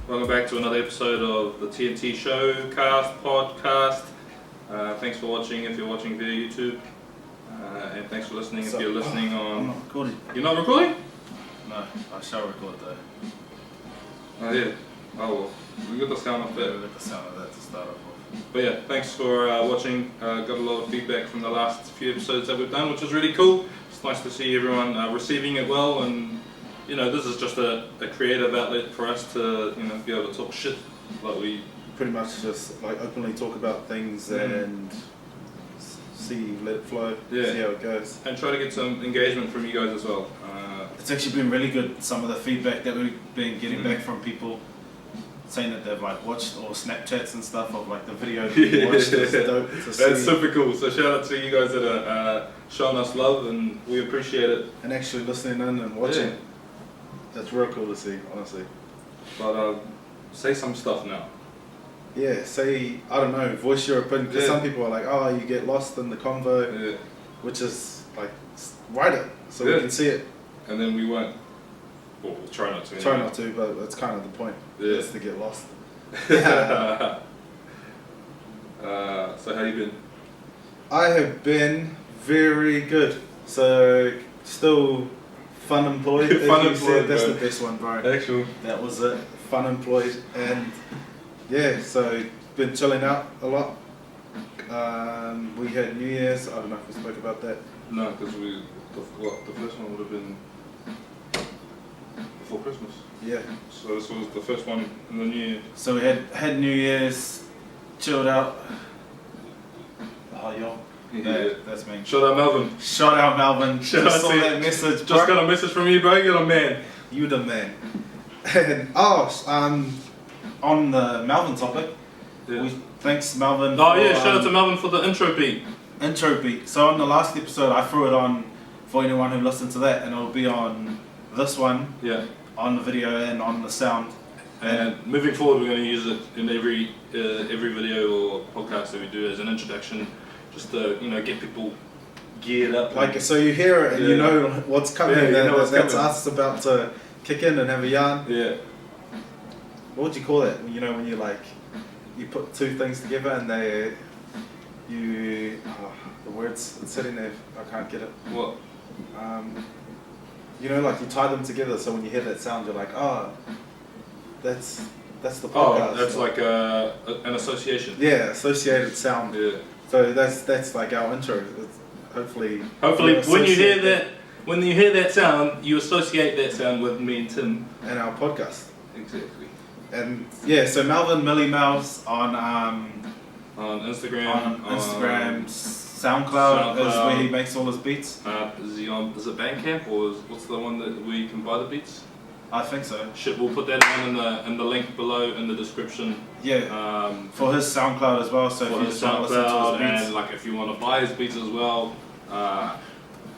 Welcome back to another episode of the TNT Showcast podcast. Thanks for watching if you're watching via YouTube. And thanks for listening if you're listening on... I'm not recording. You're not recording? No, I shall record though. Oh yeah. Oh well. We got the sound off Yeah, there. we got the sound of that to start off with. But yeah, thanks for watching. Got a lot of feedback from the last few episodes that we've done, which was really cool. It's nice to see everyone receiving it well, and you know, this is just a creative outlet for us to, you know, be able to talk shit like we pretty much just like openly talk about things and let it flow, see how it goes. And try to get some engagement from you guys as well. It's actually been really good, some of the feedback that we've been getting back from people saying that they've like watched or Snapchats and stuff of like the video that we watched. Is dope to see. That's super cool. So shout out to you guys that are showing us love, and we appreciate it. And actually listening in and watching. Yeah. That's real cool to see, honestly. But say some stuff now. Yeah, say, I don't know, voice your opinion, because some people are like, oh, you get lost in the convo, which is like, write it so we can see it. And then we won't. Well, we'll try not to. Try not to, but that's kind of the point, is to get lost. So how you been? I have been very good. So, still Funemployed, as you said, that's the best one, bro. Actual. That was it, Funemployed, and yeah, so been chilling out a lot. We had New Year's, I don't know if we spoke about that. No, because the first one would have been before Christmas. Yeah. So this was the first one in the new year. So we had New Year's, chilled out. Oh, yo. Yeah. That's me. Shout out Melvin. Shout out Melvin. Just saw that message. Just got a message from you, bro. You're the man. You the man. And on the Melvin topic, thanks Melvin. Oh yeah, shout out to Melvin for the intro beat. Intro beat. So on the last episode, I threw it on for anyone who listened to that, and it'll be on this one. Yeah. On the video and on the sound. And moving forward, we're going to use it in every video or podcast that we do as an introduction, just to, you know, get people geared up. Like, so you hear it and you know what's coming. Yeah, you know what's that's coming. us about to kick in and have a yarn. Yeah. What would you call it? You know, when you like, you put two things together and the words, it's sitting there, I can't get it. What? You know, like you tie them together, so when you hear that sound, you're like, oh, that's the podcast. Oh, that's like an association. Yeah, associated sound. Yeah. So that's like our intro. It's hopefully when you hear that sound, you associate that sound with me and Tim and our podcast. Exactly. And yeah, so MilliMelvz on Instagram, SoundCloud is where he makes all his beats. Is it Bandcamp or what's the one where you can buy the beats? I think so. Shit, we'll put that in the link below in the description. Yeah. For his SoundCloud as well. So if you just want to listen to his beats, and like if you want to buy his beats as well,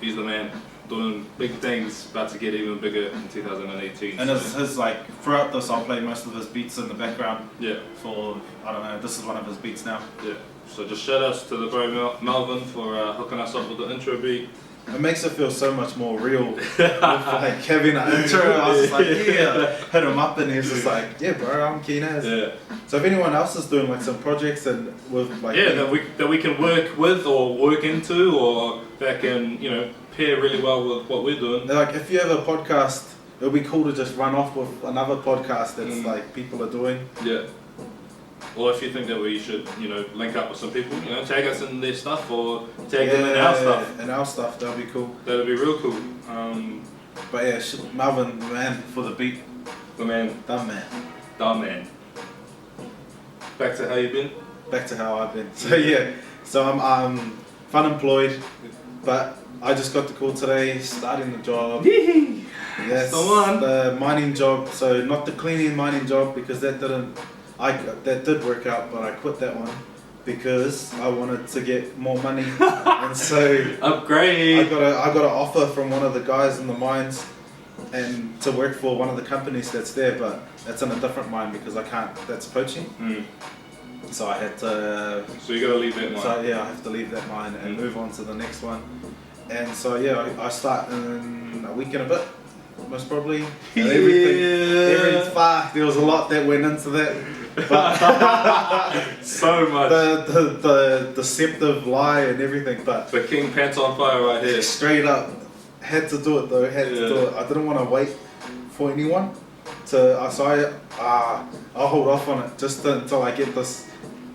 he's the man. Doing big things, about to get even bigger in 2018. And his like throughout this, I'll play most of his beats in the background. Yeah. For I don't know, this is one of his beats now. Yeah. So just shout outs to the bro Melvin for hooking us up with the intro beat. It makes it feel so much more real. With like having an intro, I was just like, hit him up, and he was just like, yeah, bro, I'm keen as. Yeah. So if anyone else is doing like some projects and with like that we can work with or work into, or that can, you know, pair really well with what we're doing. Like if you have a podcast, it would be cool to just run off with another podcast that's like people are doing. Yeah. Or if you think that we should, you know, link up with some people, you know, tag us in their stuff or tag them in our stuff. In our stuff, that'd be cool. That'd be real cool. But yeah, Melvin, man, For the beat. The man. dumb man. Dumb man. Back to how you been? Back to how I've been. So yeah, so I'm Funemployed, but I just got the call today, starting the job. Yes, the mining job. So not the cleaning mining job, because that did work out, but I quit that one because I wanted to get more money, and so upgrade. I got an offer from one of the guys in the mines, and to work for one of the companies that's there, but that's in a different mine because I can't. That's poaching. So I had to. So you gotta leave that mine. So yeah, I have to leave that mine and move on to the next one. And so yeah, I start in a week and a bit, most probably. And every Fuck, there was a lot that went into that. But so much. The deceptive lie and everything, but the king pants on fire right here. Straight up, had to do it though. Had to do it. I didn't want to wait for anyone to. I'll hold off on it just until I get this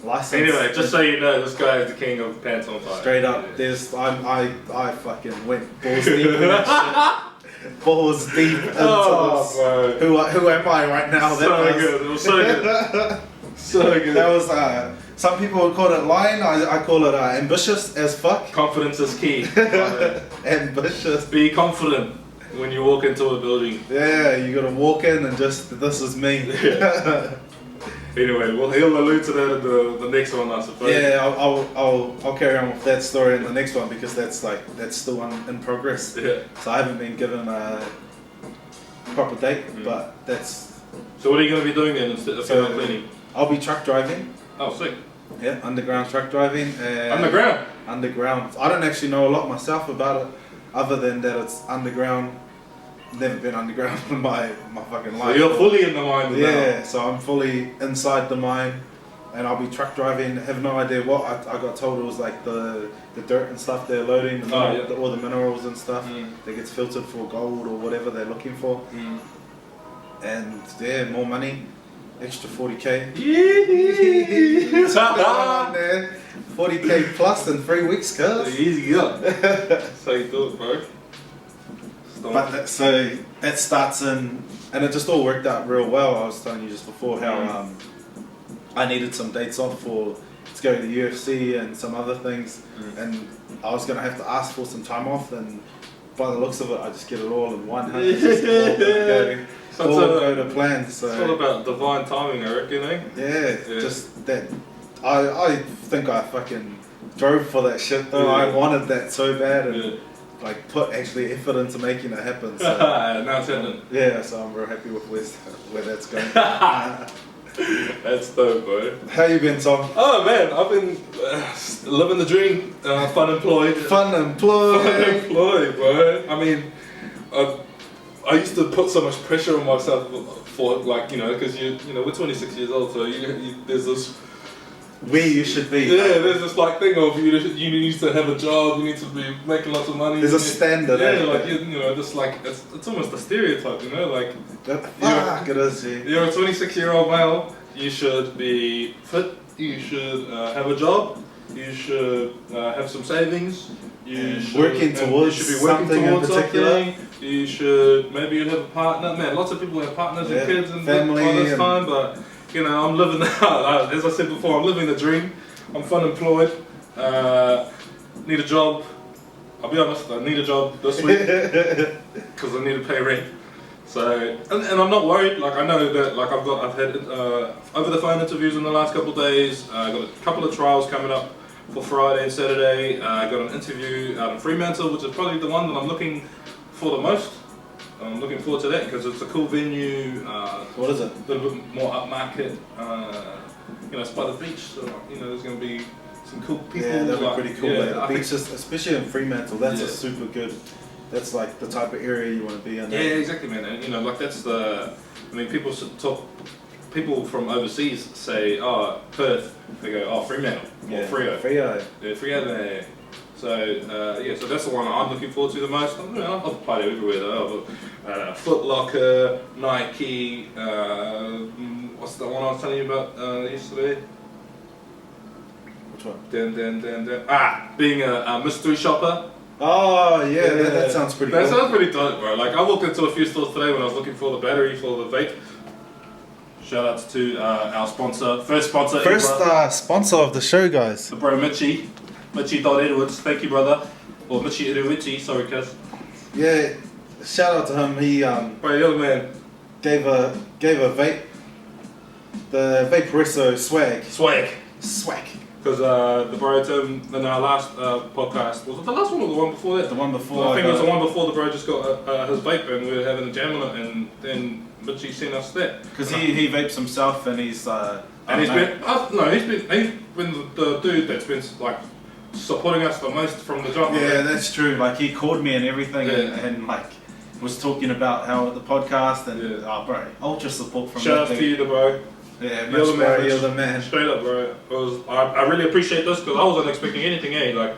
license. Anyway, just so you know, this guy is the king of pants on fire. Straight up, I fucking went balls deep in that shit. Balls deep into this. Bro. Who am I right now? So good. It was so good. So good. That was some people would call it lying. I call it ambitious as fuck. Confidence is key. Ambitious. Be confident when you walk into a building. Yeah, you gotta walk in and just, this is me. Yeah. Anyway, well, he'll allude to that in the next one, I suppose. Yeah, I'll carry on with that story in the next one because that's still in progress. Yeah. So I haven't been given a proper date, but that's. So what are you going to be doing then instead of cleaning? I'll be truck driving. Oh, sick. Yeah, underground truck driving. Underground? Underground. I don't actually know a lot myself about it, other than that it's underground. Never been underground in my fucking life. So you're fully in the mine now. Yeah, so I'm fully inside the mine, and I'll be truck driving. Have no idea what I got told it was like the dirt and stuff they're loading, all the minerals and stuff that gets filtered for gold or whatever they're looking for. And yeah, more money, extra 40k. Yeah. 40k plus in 3 weeks, cuz. Easy up. That's how you do it, bro. But so it starts in, and it just all worked out real well. I was telling you just before how I needed some dates off to go to the UFC and some other things, and I was gonna have to ask for some time off. And by the looks of it, I just get it all in one. It's just all go to plan. So it's all about divine timing, I reckon, eh? Yeah, just that. I think I fucking drove for that shit though. I wanted that so bad, and like put actually effort into making it happen. So now it's happening. yeah, so I'm real happy with where that's going. That's dope, bro. How you been, Tom? Oh man, I've been living the dream. Funemployed. Funemployed, bro. I mean, I used to put so much pressure on myself for like, you know, because we're 26 years old, so there's this. Where you should be. Yeah, there's this like thing of you need to have a job, you need to be making lots of money. There's a standard. Yeah, like just like it's almost a stereotype, like. It is. Yeah. You're a 26-year-old male. You should be fit. You should have a job. You should have some savings. You should be working towards something. You should maybe have a partner. Man, lots of people have partners and kids and family all this time, but. I'm living as I said before, I'm living the dream. I'm funemployed. Need a job. I'll be honest, I need a job this week because I need to pay rent. So, and I'm not worried. Like I know that, like I've had over the phone interviews in the last couple of days. I got a couple of trials coming up for Friday and Saturday. I got an interview out in Fremantle, which is probably the one that I'm looking for the most. I'm looking forward to that because it's a cool venue. What is it? A little bit more upmarket. It's by the beach, so there's going to be some cool people. Yeah, that'd be pretty cool. Yeah, the beaches, especially in Fremantle, that's a super good. That's like the type of area you want to be in. Yeah, exactly, man. And like that's the. I mean, people talk. People from overseas say, "Oh, Perth." They go, "Oh, Fremantle or Freo." Freo. Yeah, Freo there. So so that's the one I'm looking forward to the most. I've applied everywhere though. Foot Locker, Nike. What's the one I was telling you about yesterday? Which one? Being a mystery shopper. Oh yeah, that sounds pretty. That cool. sounds pretty dope, bro. Like I walked into a few stores today when I was looking for the battery for the vape. Shout outs to our sponsor, first sponsor of the show, guys. The bro Mitchy. Mitchy.Edwards, thank you brother. Or Mitchy Edwards, sorry cuz. Yeah, shout out to him. He Bro, young man. gave a vape. The Vaporesso swag. Because the bro told him in our last podcast, was it the last one or the one before that? The one before. I think it was the one before the bro just got his vape and we were having a jam on it and then Mitchy sent us that. Because he vapes himself and he's he's been the dude that's been like supporting us the most from the jump. Yeah, that's true. Like he called me and everything, and like was talking about how the podcast and bro, ultra support from shout out to you, bro. Yeah, You're the man. You're the man. Straight up, bro. I really appreciate this because I wasn't expecting anything, like,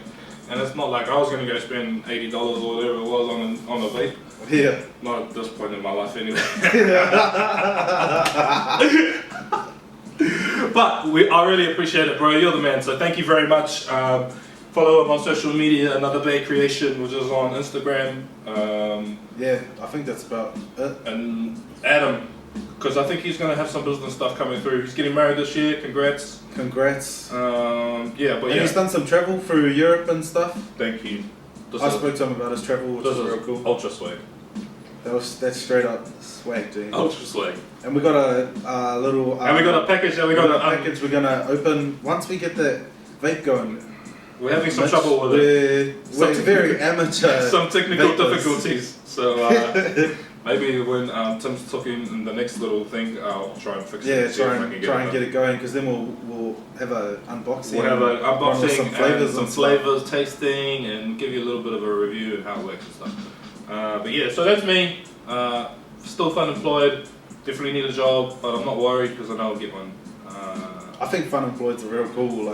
and it's not like I was gonna go spend $80 or whatever it was on a vape. Yeah. Not at this point in my life, anyway. But I really appreciate it, bro. You're the man. So thank you very much. Follow him on social media, Another Bay Creation, which is on Instagram. Yeah, I think that's about it. And Adam, because I think he's going to have some business stuff coming through. He's getting married this year. Congrats. Congrats. And he's done some travel through Europe and stuff. Thank you. I spoke to him about his travel, which is real cool. Ultra swag. That's straight up swag, dude. Ultra swag. And we got a little. And we got a package. And we got a package. We're gonna open once we get the vape going. We're having some trouble with it. We're very amateur. Some technical difficulties. So maybe when Tim's talking in the next little thing, I'll try and fix it. Yeah, try and get it going, because then we'll have an unboxing. We'll have an unboxing, some flavors, tasting, and give you a little bit of a review of how it works and stuff. But yeah, so that's me. Still Funemployed. Definitely need a job, but I'm not worried because I know I'll get one. I think Funemployed's a real cool,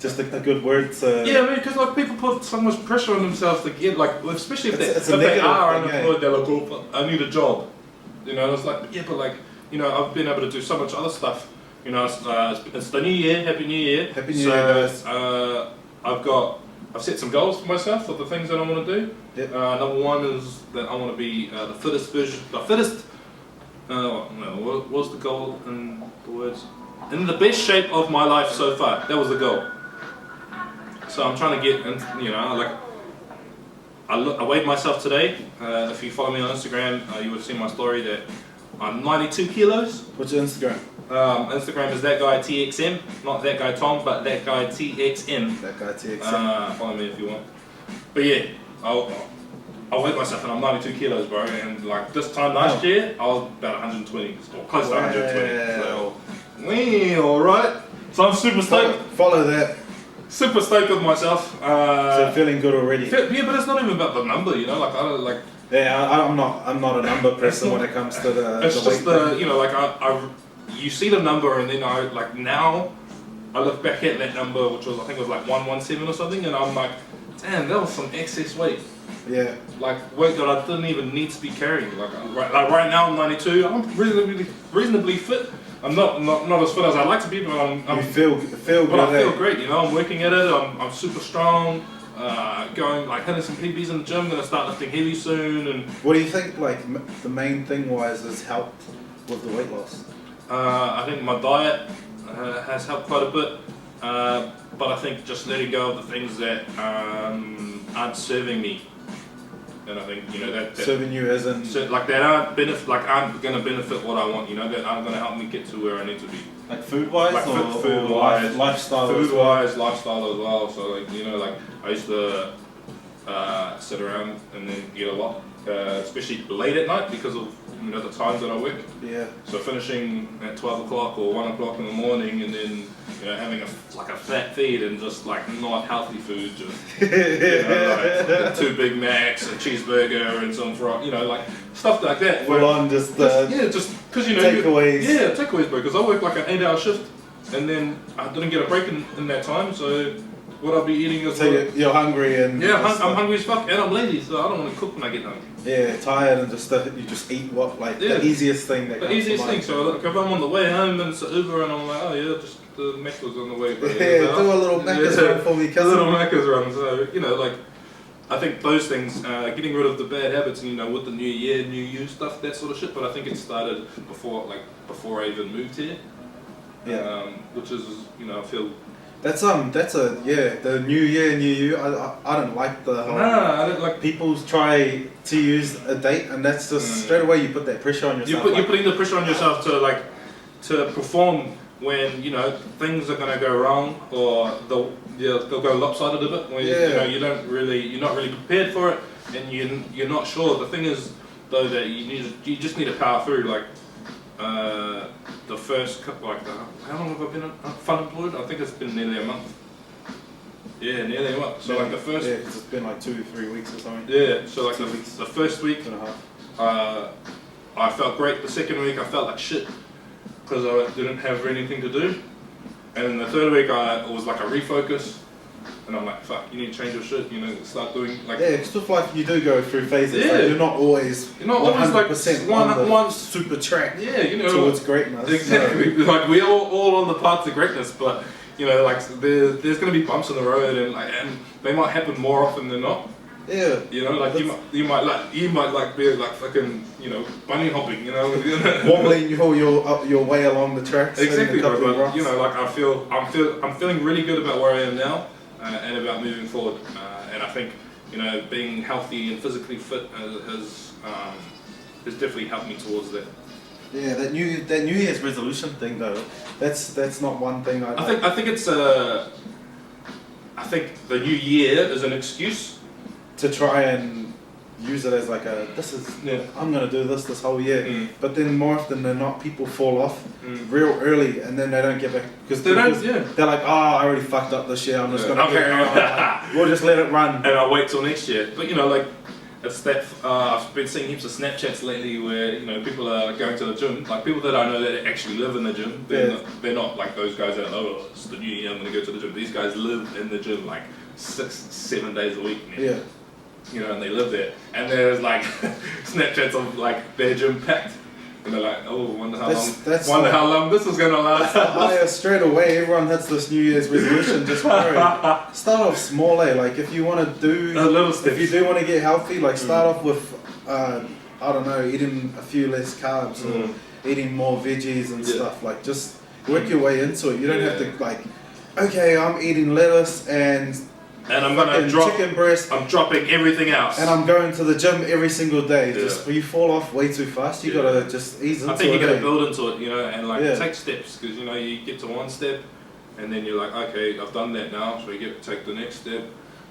just a good word to... Yeah, I mean, because people put so much pressure on themselves to get, especially if they are unemployed, they're like, oh, I need a job. It's like, yeah, but I've been able to do so much other stuff. It's the new year, Happy New Year. Happy New Year, guys. I've set some goals for myself of the things that I want to do. Yep. Number one is that I want to be the fittest version, what's the goal in the words? In the best shape of my life so far. That was the goal. So I'm trying to get, I weighed myself today. If you follow me on Instagram, you would have seen my story that I'm 92 kilos. What's your Instagram? Instagram is that guy TXM, not that guy Tom, but that guy TXM. That guy TXM. Follow me if you want. But yeah, I weighed myself and I'm 92 kilos, bro. And this time last year, I was about 120, or close to 120. So, alright. So I'm super stoked. Follow that. Super stoked with myself. So feeling good already. Yeah, but it's not even about the number, I don't like. Yeah, I'm not a number person when it comes to the. It's just you see the number and then now I look back at that number, which was I think it was 117 or something, and I'm like, damn, that was some excess weight. Yeah. Weight that I didn't even need to be carrying. Right now I'm 92. I'm reasonably fit. I'm not as fit as I'd like to be, but you feel good. But I feel great. I'm working at it. I'm super strong. Going hitting some PBs in the gym. Gonna start lifting heavy soon. And what do you think? The main thing wise has helped with the weight loss. I think my diet has helped quite a bit. But I think just letting go of the things that aren't serving me. And I think that serving you as in that aren't going to benefit what I want. That aren't going to help me get to where I need to be. Food wise, food wise, lifestyle. Food wise, lifestyle as well. So I used to sit around and then get a lot, especially late at night because of the times that I work. Yeah. So finishing at 12 o'clock or 1 o'clock in the morning, and then having a fat feed and just not healthy food, just 2 Big Macs, a cheeseburger, and some stuff like that. Full on just just because takeaways. Yeah, takeaways, bro. Because I work an 8-hour shift, and then I didn't get a break in that time, so. What I'll be eating is... So you're hungry and... Yeah, I'm hungry as fuck, and I'm lazy, so I don't want to cook when I get hungry. Yeah, tired and you just eat the easiest thing that comes to mind. The easiest thing, so if I'm on the way home and it's an Uber and I'm like, oh yeah, just the Macca's on the way. Bro. Yeah, do a little Macca's run for me, cousin. A little Macca's run, so, I think those things, getting rid of the bad habits, and with the new year, new you stuff, that sort of shit, but I think it started before I even moved here. Yeah. Which is, I feel... the new year, new you. I don't like the whole. Nah, I don't like. People try to use a date, and that's just straight away you put that pressure on yourself. You're putting the pressure on yourself to perform when things are gonna go wrong, or they'll go lopsided a bit. When you're not really prepared for it, and you're not sure. The thing is though that you just need to power through. The first couple, how long have I been Funemployed? I think it's been nearly a month. Yeah, nearly a month. So like the first. Yeah, because it's been like 2-3 weeks or something. Yeah. So like the first week, 2.5. I felt great. The second week I felt like shit because I didn't have anything to do. And then the third week it was like a refocus. And I'm like, fuck, you need to change your shit, you know, start doing like... Yeah, because with life you do go through phases, Yeah. like you're not always 100% like on the one super track you know, towards greatness. Exactly, No. like we're all on the path to greatness, but, you know, like there's going to be bumps in the road and they might happen more often than not. Yeah. You know, like you might be like fucking, you know, bunny hopping, you know. Wobbling your way along the tracks. Exactly, but you know, like I'm feeling really good about where I am now. And about moving forward, and I think, you know, being healthy and physically fit has definitely helped me towards that. Yeah, that New Year's resolution thing though, that's not one thing I think it's I think the new year is an excuse to try and use it as like I'm gonna do this whole year, but then more often than not people fall off real early and then they don't get back because they're like, oh, I already fucked up this year, I'm just gonna carry on, like, we'll just let it run and I'll wait till next year. But you know, like it's that I've been seeing heaps of Snapchats lately where, you know, people are going to the gym, like people that I know that actually live in the gym. They're not like those guys that oh, it's the new year, I'm gonna go to the gym. These guys live in the gym like 6-7 days a week, man. Yeah. You know, and they live there, and there's like Snapchats of like their gym packed, and they're like, oh, wonder how long this is gonna last. Higher straight away, everyone hits this New Year's resolution. Just start off small, like if you want to do if you do want to get healthy, like start off with I don't know, eating a few less carbs or eating more veggies and stuff. Like just work your way into it. You don't have to like, okay, I'm eating lettuce and I'm gonna drop chicken breast. I'm dropping everything else. And I'm going to the gym every single day. Just you fall off way too fast. You gotta just ease into it. I think you gotta build into it, you know, and like take steps, because you know you get to one step, and then you're like, okay, I've done that now, so you take the next step.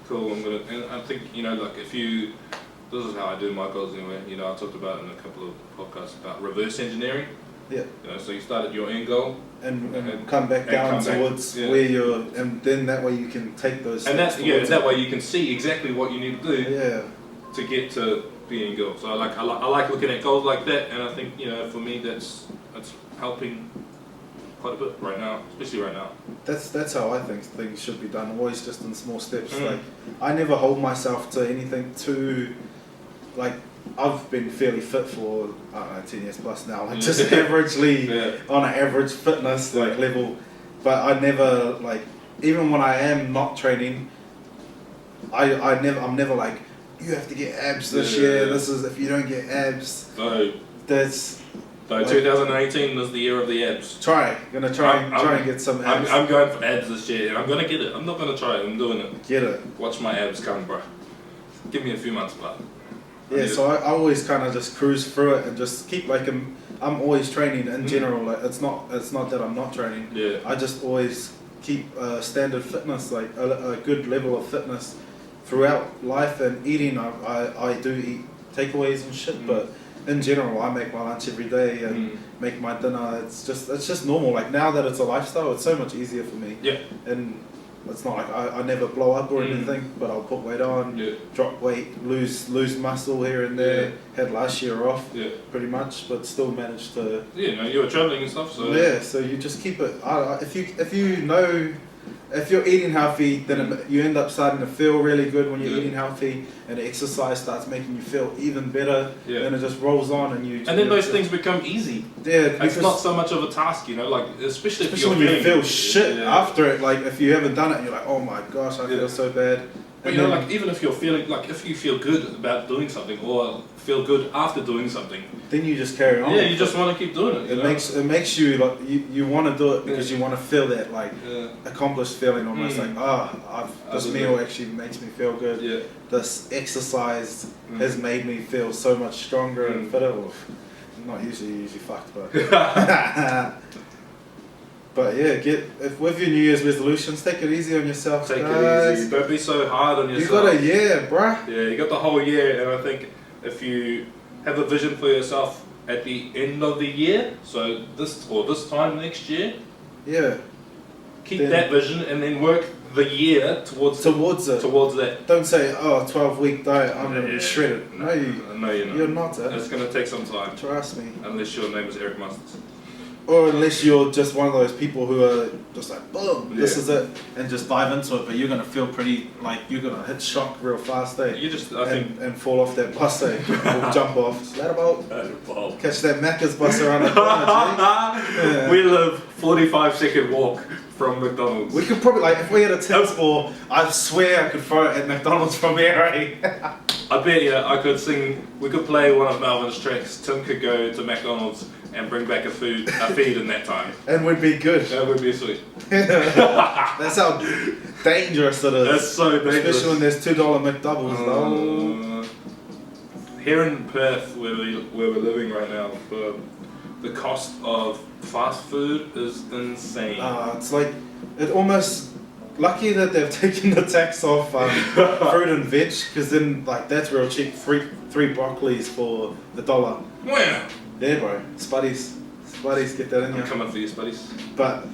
Cool, I'm gonna. And I think, you know, like this is how I do my goals anyway. You know, I talked about in a couple of podcasts about reverse engineering. Yeah. You know, so you start at your end goal and come back down towards where you're, and then that way you can take those steps. And that way you can see exactly what you need to do. Yeah. To get to the end goal. So I like looking at goals like that, and I think, you know, for me that's helping quite a bit right now, especially right now. That's how I think things should be done. Always just in small steps. Like I never hold myself to anything too, like. I've been fairly fit for, I don't know, 10 years plus now, like just averagely on an average fitness like level, but I never, like, even when I am not training, I'm never like, you have to get abs this year, this is, if you don't get abs, that's... So 2018 is the year of the abs. Try and get some abs. I'm going for abs this year, and I'm going to get it. I'm not going to try it, I'm doing it. Get it. Watch my abs come, bro. Give me a few months, bro. Yeah, so I always kind of just cruise through it and just keep like I'm always training in general. Like it's not that I'm not training. Yeah. I just always keep standard fitness, like a good level of fitness throughout life and eating. I do eat takeaways and shit, but in general I make my lunch every day and make my dinner. It's just normal. Like now that it's a lifestyle, it's so much easier for me. Yeah. And it's not like I never blow up or anything, but I'll put weight on, drop weight, lose muscle here and there. Had last year off, pretty much, but still managed to. Yeah, no, you were traveling and stuff, so. Yeah, so you just keep it. If you know, if you're eating healthy, then you end up starting to feel really good when you're eating healthy, and the exercise starts making you feel even better. Yeah. Then it just rolls on, and you. And then those things become easy. Yeah, it's not so much of a task, you know, like especially when you feel shit after it. Like if you haven't done it, you're like, oh my gosh, I feel so bad. But you know, like even if you're feeling like if you feel good about doing something or feel good after doing something, then you just carry on. Yeah, you just want to keep doing it. It makes you like you want to do it because you want to feel that like accomplished feeling, almost like this meal actually makes me feel good. Yeah. This exercise has made me feel so much stronger and fitter. Well, not usually fucked, but. But yeah, with your New Year's resolutions, take it easy on yourself. Take it easy. Don't be so hard on yourself. You got a year, bruh. Yeah, you got the whole year, and I think if you have a vision for yourself at the end of the year, so this time next year, keep that vision, and then work the year towards it. Towards that. Don't say, 12-week diet, I'm going to be shredded. No, you're not. You're not. It's going to take some time. Trust me. Unless your name is Eric Masters. Or unless you're just one of those people who are just like, boom, this is it, and just dive into it, but you're going to feel pretty, like, you're going to hit shock real fast, eh? You just, I think... And fall off that bus, eh? Or jump off. Slatterbolt. Catch that Macca's bus around the corner, yeah. We live 45-second walk from McDonald's. We could probably, like, if we had a tennis ball, I swear I could throw it at McDonald's from here, eh? I bet you I could sing, we could play one of Melvin's tracks, Tim could go to McDonald's and bring back a feed in that time. And we'd be good. That would be sweet. That's how dangerous it is. That's so dangerous. Especially when there's $2 McDoubles though. Here in Perth, where we're living right now, the cost of fast food is insane. It's like, it almost, lucky that they've taken the tax off fruit and veg, because then like that's real cheap. Three broccolis for the $1. Wow. Yeah, bro. Spuddies, get that in I'm you. coming for you, Spuddies. But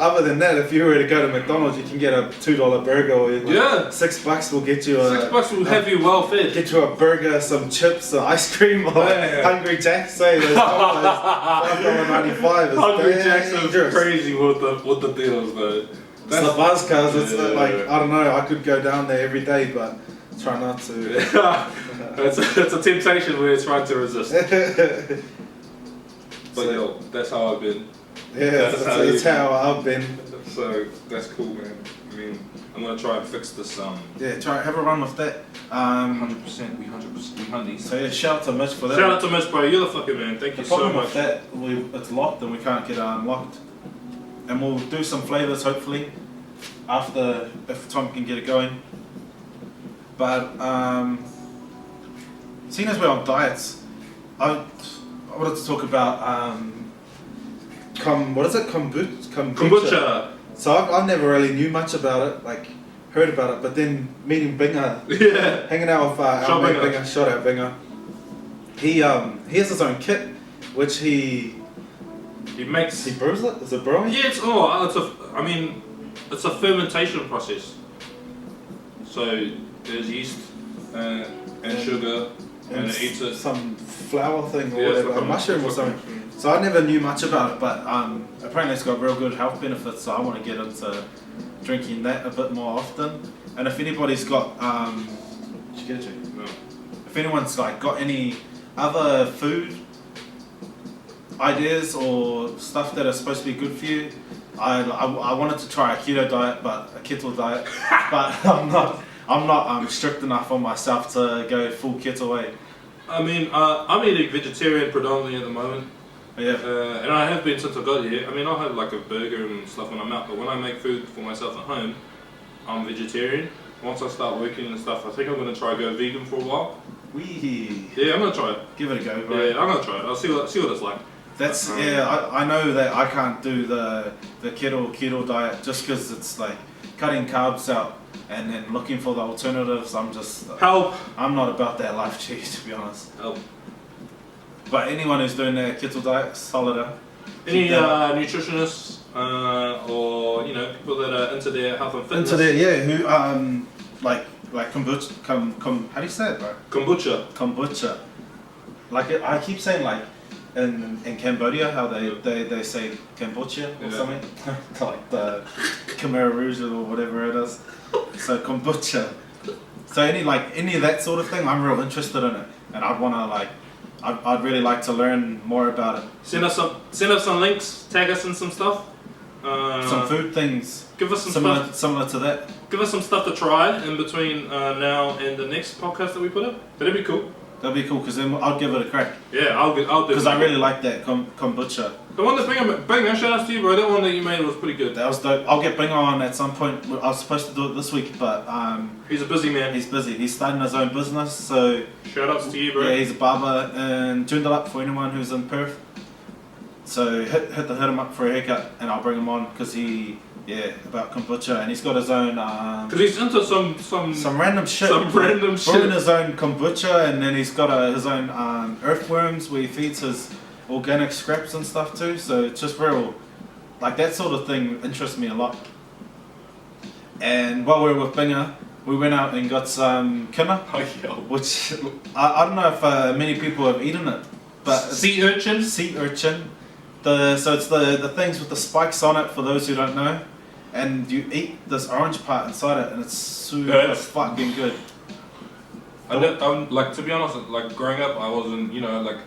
other than that, if you were to go to McDonald's, you can get a $2 burger, or $6 will get you a. $6 will have you well fed. Get you a burger, some chips, some ice cream, or Hungry Jack's. Say those $5.95 is Hungry Jack's dangerous. is crazy with the deals though. It's the buzz, cause it's like, I don't know, I could go down there every day, but try not to. It's a temptation we're trying to resist. But yo, that's how I've been. Yeah, that's how I've been. So that's cool, man. I mean, I'm gonna try and fix this. Yeah, have a run with that. 100%. We 100%. So yeah, shout out to Mitch for that. Shout out to Mitch, bro. You're the fucking man. Thank you so much. The problem with that, it's locked and we can't get it unlocked. And we'll do some flavors hopefully after, if Tom can get it going. But seeing as we're on diets, I wanted to talk about what is it? Kombucha. So I never really knew much about it, like heard about it, but then meeting Binger, hanging out with our mate Binger, shout out Binger. He has his own kit, which he brews it. Is it brewing? Yeah, it's a fermentation process. So there's yeast and sugar, and it eats it. Some flour thing or whatever, a mushroom or something. So I never knew much about it, but apparently it's got real good health benefits, so I want to get into drinking that a bit more often. And if anybody's got, did you get it, Jake? No. If anyone's like got any other food ideas or stuff that are supposed to be good for you, I wanted to try a keto diet, but a keto diet, but I'm not strict enough on myself to go full keto way. I mean, I'm eating vegetarian predominantly at the moment. Yeah. And I have been since I got here. I mean, I'll have like a burger and stuff when I'm out, but when I make food for myself at home, I'm vegetarian. Once I start working and stuff, I think I'm going to try go vegan for a while. Yeah, I'm going to try it. Give it a go, bro. Yeah, I'm going to try it. I'll see what it's like. That's I know that I can't do the keto diet just because it's like cutting carbs out and then looking for the alternatives. I'm just I'm not about that life, cheese, to be honest. Help. But anyone who's doing their keto diet, solid. Any nutritionists or people that are into their health and fitness? Who like kombucha, how do you say it, bro? Kombucha. Like I keep saying like in Cambodia how they say kombucha or something, like the Khmer Rouge or whatever it is. So kombucha. So any of that sort of thing, I'm real interested in it, and I'd wanna I'd really like to learn more about it. Send us some links. Tag us in some stuff. Some food things. Give us some similar to that. Give us some stuff to try in between now and the next podcast that we put up. That'd be cool. That'd be cool because then I'll give it a crack. Yeah, I'll do. Because I really like that kombucha. The one that Binger, shout out to you, bro. That one that you made was pretty good. That was dope. I'll get Binger on at some point. I was supposed to do it this week, but he's a busy man. He's busy. He's starting his own business, so shout outs to you, bro. Yeah, he's a barber and tuned it up for anyone who's in Perth. So hit him up for a haircut, and I'll bring him on because about kombucha, and he's got his own. Because he's into some random shit. Brewing his own kombucha, and then he's got his own earthworms where he feeds his organic scraps and stuff too. So it's just real, like that sort of thing interests me a lot. And while we were with Binga, we went out and got some kina, which I don't know if many people have eaten it, but sea urchin. Sea urchin. So it's the things with the spikes on it, for those who don't know, and you eat this orange part inside it, and it's super fucking good. Like, to be honest, like growing up, I wasn't, you know, like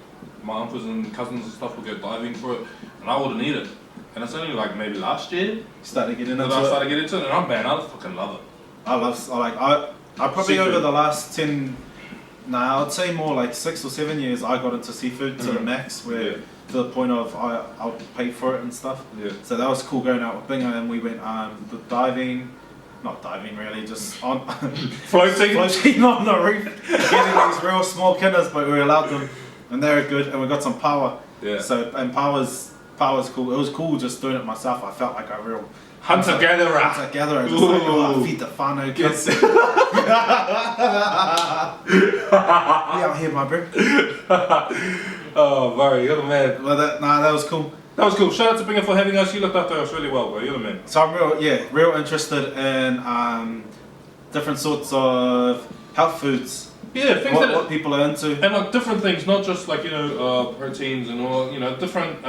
my uncles and cousins and stuff would go diving for it, and I wouldn't eat it. And it's only like maybe last year started getting into it, and I fucking love it. I probably Seafood. over the last 10, I'd say more like 6 or 7 years, I got into seafood to the max, where to the point of I'll pay for it and stuff. Yeah. So that was cool going out with Binga, and we went diving. Not diving really, just on floating on the reef, getting these real small kinas, but we were allowed them, and they were good, and we got some power. Yeah. So and power's cool. It was cool just doing it myself. I felt like a real hunter-gatherer. Just like, oh, feed the whānau kids. We out here, my bro. Oh, Murray, you're the man. Well, that was cool. That was cool. Shout out to Binga for having us. You looked after us really well, bro. You're the man. So I'm real interested in different sorts of health foods. Yeah, things what people are into. And like different things, not just like, you know, proteins and all, you know, different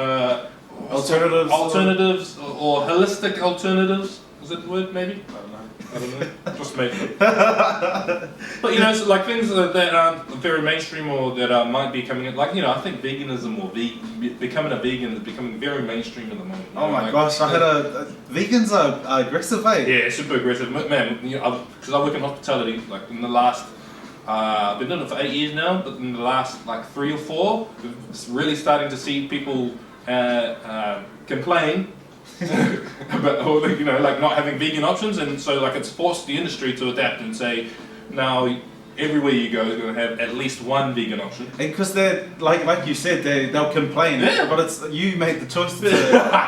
alternatives or holistic alternatives. Is that the word, maybe? I don't know. Just maybe. But you know, so like things that aren't very mainstream or that might be coming in, like, you know, I think veganism or becoming a vegan is becoming very mainstream at the moment. Oh my gosh, I had vegans are aggressive, eh? Yeah, super aggressive. Man, you know, because I work in hospitality, like in the last, I've been doing it for 8 years now, but in the last like 3 or 4, it's really starting to see people complain about, or, you know, like not having vegan options, and so like it's forced the industry to adapt and say now everywhere you go is going to have at least one vegan option. And because they're like you said, they'll complain. Yeah. But it's you made the choice to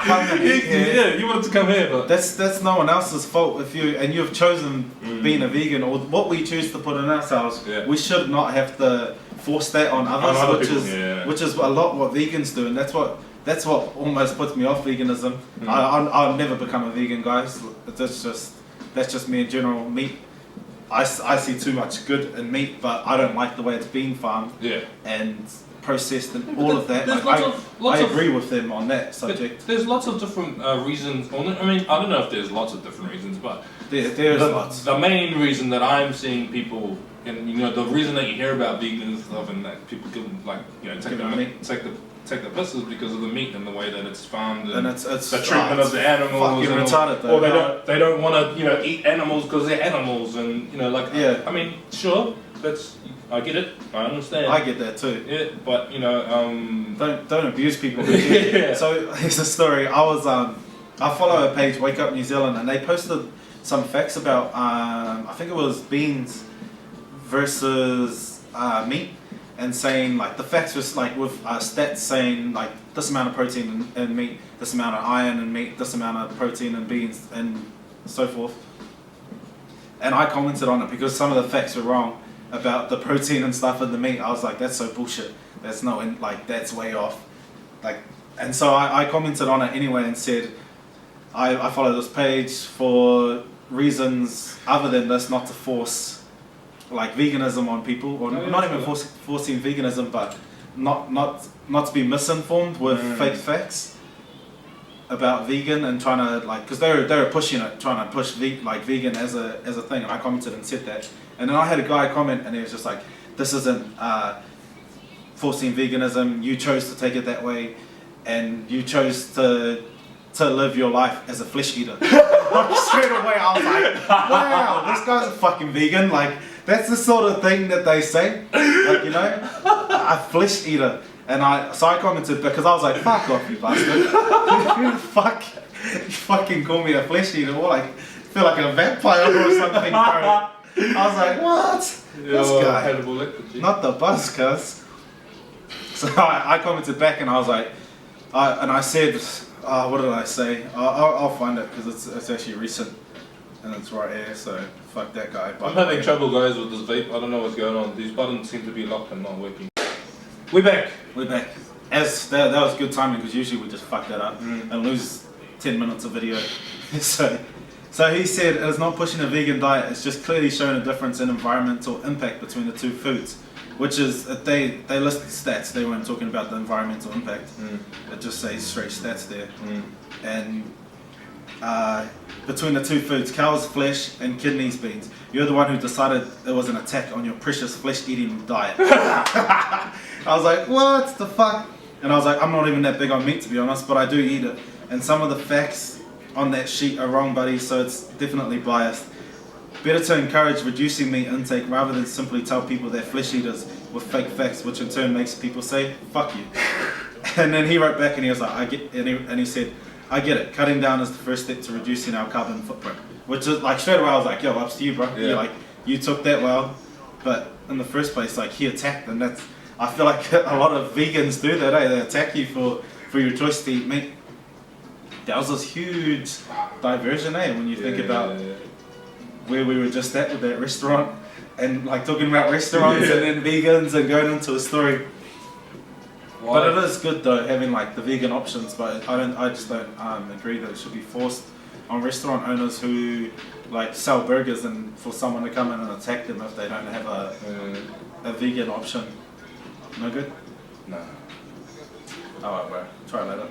come and eat here. Yeah, you wanted to come here, but that's no one else's fault if you've chosen being a vegan, or what we choose to put in ourselves. Yeah. We should not have to force that on others, which is a lot what vegans do, and that's what almost puts me off veganism. I'll never become a vegan, guys. That's just me in general. Meat, I see too much good in meat, but I don't like the way it's been farmed and processed and all of that. I agree with them on that subject. There's lots of different reasons. I mean, I don't know if there's lots of different reasons, but there's lots. The main reason that I'm seeing people, and you know, the reason that you hear about vegans and stuff, and that people can, like, you know, take the piss is because of the meat and the way that it's farmed and it's the treatment of the animals. Fucking retarded, though. Or they don't want to, you know, eat animals because they're animals, and you know, like, I mean, sure, I get it, I understand. I get that too. Yeah, but you know, don't abuse people. Yeah. So here's a story. I follow a page, Wake Up New Zealand, and they posted some facts about I think it was beans versus meat. And saying, like, the facts was like with stats saying like this amount of protein in meat, this amount of iron in meat, this amount of protein in beans, and so forth. And I commented on it because some of the facts were wrong about the protein and stuff in the meat. I was like, that's so bullshit. That's that's way off. Like, and so I commented on it anyway and said, I follow this page for reasons other than this, not to force like veganism on people, or not even forcing veganism, but not to be misinformed with fake facts about vegan and trying to, like, because they were pushing it, trying to push vegan as a thing, and I commented and said that, and then I had a guy comment and he was just like, this isn't forcing veganism, you chose to take it that way, and you chose to live your life as a flesh eater. Straight away I was like, wow, this guy's a fucking vegan. Like, that's the sort of thing that they say, like, you know, a flesh eater. And so I commented because I was like, fuck off, you bastard. You fucking call me a flesh eater, or like feel like a vampire or something, bro. I was like, what? This guy, not the bus, cuz. So I commented back and I was like, I said, what did I say? I'll find it because it's actually recent and it's right here, so fuck that guy. I'm having trouble, guys, with this vape. I don't know what's going on. These buttons seem to be locked and not working. We're back. As that was good timing because usually we just fuck that up and lose 10 minutes of video. So So he said it's not pushing a vegan diet, it's just clearly showing a difference in environmental impact between the two foods. Which is, they listed stats, they weren't talking about the environmental impact. It just says straight stats there. And between the two foods, cow's flesh and kidneys beans, you're the one who decided it was an attack on your precious flesh-eating diet. I was like, what the fuck? And I was like, I'm not even that big on meat to be honest, but I do eat it. And some of the facts on that sheet are wrong, buddy, so it's definitely biased. Better to encourage reducing meat intake rather than simply tell people they're flesh eaters with fake facts, which in turn makes people say, fuck you. And then he wrote back and he was like, and he said, I get it, cutting down is the first step to reducing our carbon footprint. Which is like, straight away I was like, yo, ups to you, bro. Yeah. Like, you took that well, but in the first place, like, he attacked, and that's, I feel like a lot of vegans do that, they attack you for your choice to eat meat. That was this huge diversion, when you think about where we were just at with that restaurant, and like talking about restaurants and then vegans and going into a story. Why? But it is good though, having like the vegan options, but I just don't agree that it should be forced on restaurant owners who like sell burgers, and for someone to come in and attack them if they don't have a vegan option. No good? No. Alright bro, try later.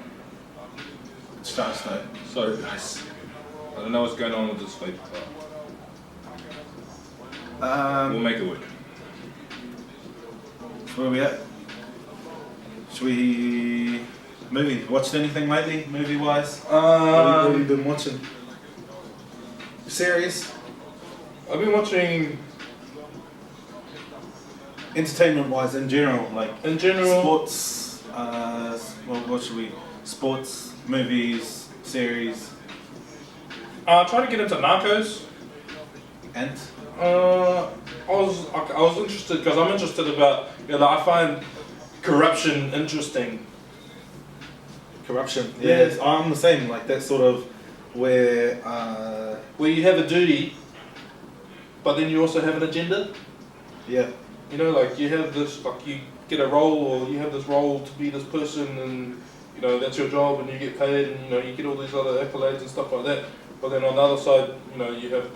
It's charged though. So guys, I don't know what's going on with this Vape. We'll make it work. Where are we at? Should we... Movie? Watched anything lately, movie-wise? What have you been watching? Series? I've been watching... Entertainment-wise, in general, like... In general... Sports, what should we... Sports, movies, series... Trying to get into Narcos. And? I was interested because I'm interested about, I find corruption interesting. Corruption, yeah. I'm the same. Like that sort of where you have a duty, but then you also have an agenda. Yeah. Like you have this, like you get a role, or you have this role to be this person, and that's your job, and you get paid, and you get all these other accolades and stuff like that. But then on the other side, you have a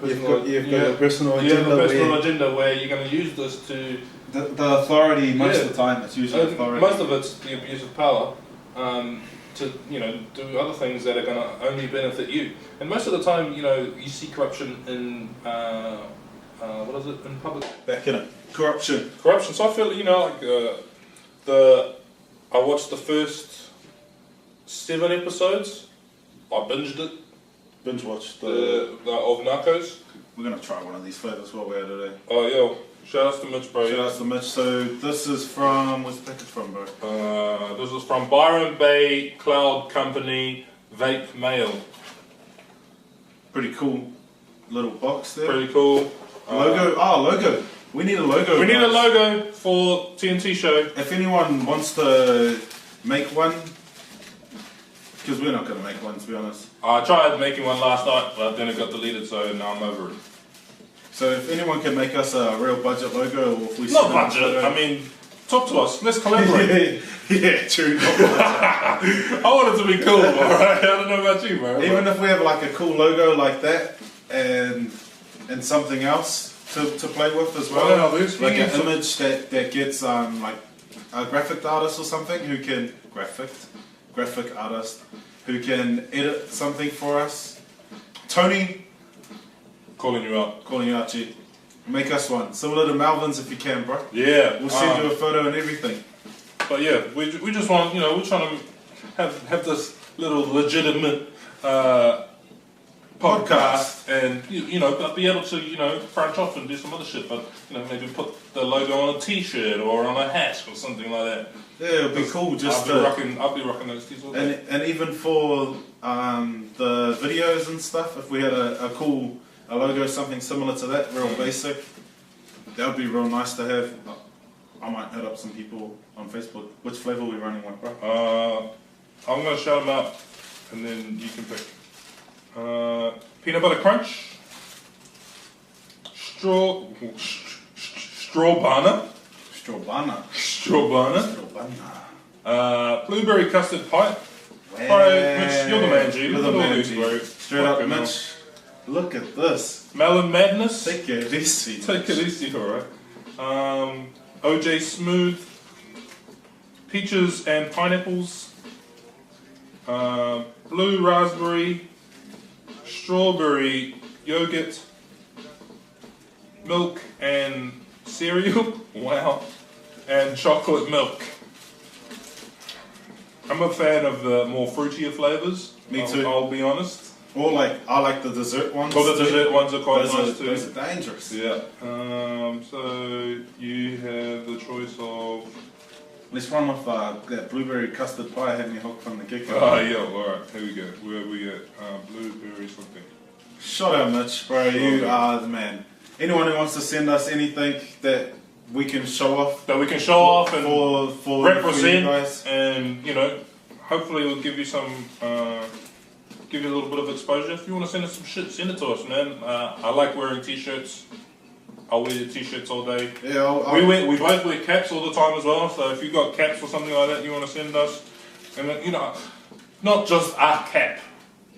personal agenda where you're going to use this to... The authority, most of the time, it's usually authority. Most of it's the abuse of power to, do other things that are going to only benefit you. And most of the time, you see corruption in, in public... Back in it. Corruption. So I feel, I watched the first 7 episodes. I binged it. Binge watch the of Narcos. We're gonna try one of these flavors while we're at today. Oh yo, shout outs to Mitch, bro. Shout outs to Mitch. So this is from, where's the package from, bro? This is from Byron Bay Cloud Company Vape Mail. Pretty cool little box there. Pretty cool. Logo. Logo. We need a logo. We need a logo for TNT Show. If anyone wants to make one. Because we're not going to make one, to be honest. I tried making one last night, but then it got deleted, so now I'm over it. So if anyone can make us a real budget logo, or if we... Not budget, I mean, talk to us, let's collaborate. Yeah, true. I want it to be cool, alright? I don't know about you, bro. Even if we have like a cool logo like that, and something else to play with as well. Like an image that gets like a graphic artist or something who can... graphic artist who can edit something for us. Tony, calling you out, G. Make us one, similar to MilliMelvz if you can, bro. Yeah, we'll send you a photo and everything. But yeah, we just want, we're trying to have this little legitimate podcast, and but be able to branch off and do some other shit. But maybe put the logo on a T-shirt or on a hat or something like that. Yeah, it'd be cool. Just I'll be rocking those T's all day. And even for the videos and stuff, if we had a logo, something similar to that, real basic, that would be real nice to have. I might hit up some people on Facebook. Which flavour are we running with, bro? I'm gonna shout them out, and then you can pick. Peanut butter crunch, strawbanana, blueberry custard pie. Alright, Mitch, you're the man, G. You're the man, G. Straight up, Mitch. Look at this. Melon Madness. Take it easy. Take it easy, alright. OJ Smooth. Peaches and Pineapples. Blue Raspberry. Strawberry Yogurt. Milk and cereal. Wow. And chocolate milk. I'm a fan of the more fruitier flavors. Me too. I'll be honest. Or like, I like the dessert ones. Oh, the dessert ones are quite nice too. Those are dangerous. Yeah. So you have the choice of. Let's run with that blueberry custard pie had me hooked from the get-go. Oh yeah, alright, here we go. Where have we got? Blueberry something. Shout out Mitch, bro, you are the man. Anyone who wants to send us anything that we can show off. That we can show off and for represent, you guys. And you know, hopefully we'll give you some, give you a little bit of exposure. If you want to send us some shit, send it to us, man. I like wearing t-shirts. I'll wear the t-shirts all day. Yeah, we both wear caps all the time as well. So if you got caps or something like that, you want to send us, and you know, not just our cap.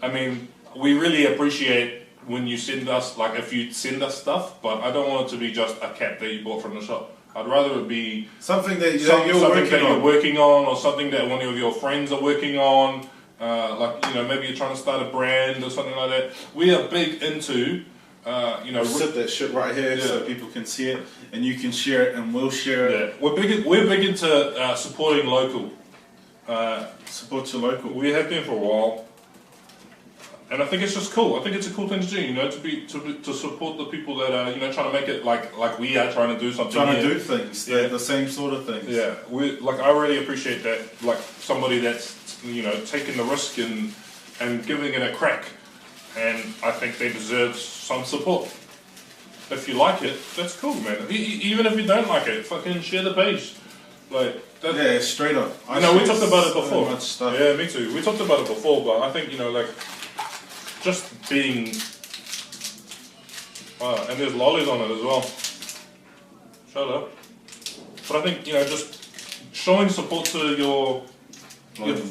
I mean, we really appreciate when you send us, like if you send us stuff, but I don't want it to be just a cap that you bought from the shop. I'd rather it be something that you're working on, or something that one of your friends are working on. Like, you know, maybe you're trying to start a brand or something like that. We are big into, you know, sit that shit right here so people can see it, and you can share it, and we'll share it. We're big into supporting local. Support your local. We have been for a while. And I think it's just cool. I think it's a cool thing to do, you know, to support the people that are, you know, trying to make it like we are trying to do something. Trying to do things, the same sort of things. Yeah, I really appreciate that. Like somebody that's, you know, taking the risk and giving it a crack, and I think they deserve some support. If you like it, that's cool, man. Even if you don't like it, fucking share the page. Like that, yeah, straight up. I know we talked about it before. Much stuff. Yeah, me too. We talked about it before, but I think, you know, like. Just being, and there's lollies on it as well. Shut up. But I think, you know, just showing support to your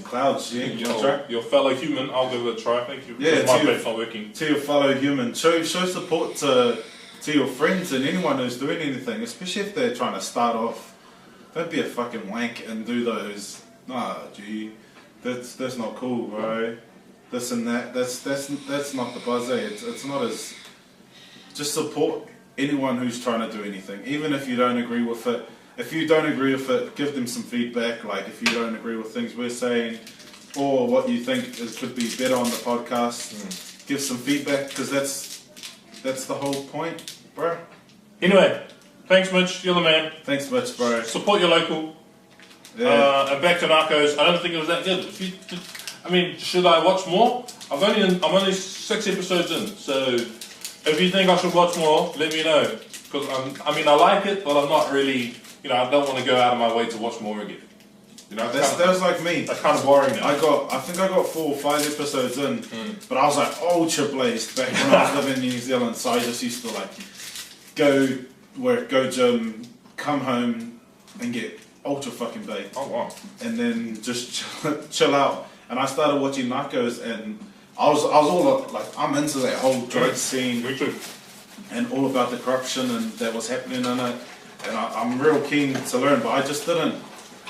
clouds, your fellow human. I'll give it a try. Thank you. Yeah, my plate's not working. To your fellow human, show support to your friends and anyone who's doing anything, especially if they're trying to start off. Don't be a fucking wank and do those. Nah, gee, that's not cool, bro. This and that, that's not the buzz, eh? It's not as, just support anyone who's trying to do anything, even if you don't agree with it. If you don't agree with it, give them some feedback, like if you don't agree with things we're saying, or what you think could be better on the podcast, give some feedback, because that's the whole point, bro. Anyway, thanks Mitch, you're the man. Thanks Mitch, bro. Support your local. Yeah. And back to Narcos, I don't think it was that good. I mean, should I watch more? I'm only 6 episodes in, so if you think I should watch more, let me know. Because I mean, I like it, but I'm not really, you know, I don't want to go out of my way to watch more again. You know, that was like me. That's kind of boring now. I think I got 4 or 5 episodes in, but I was like ultra blazed back when I was living in New Zealand. So I just used to like go work, go gym, come home, and get ultra fucking baked. Oh wow! And then just chill out. And I started watching Narcos, and I was all like, I'm into that whole drug scene. Me too. And all about the corruption and that was happening in it. And I'm real keen to learn, but I just didn't.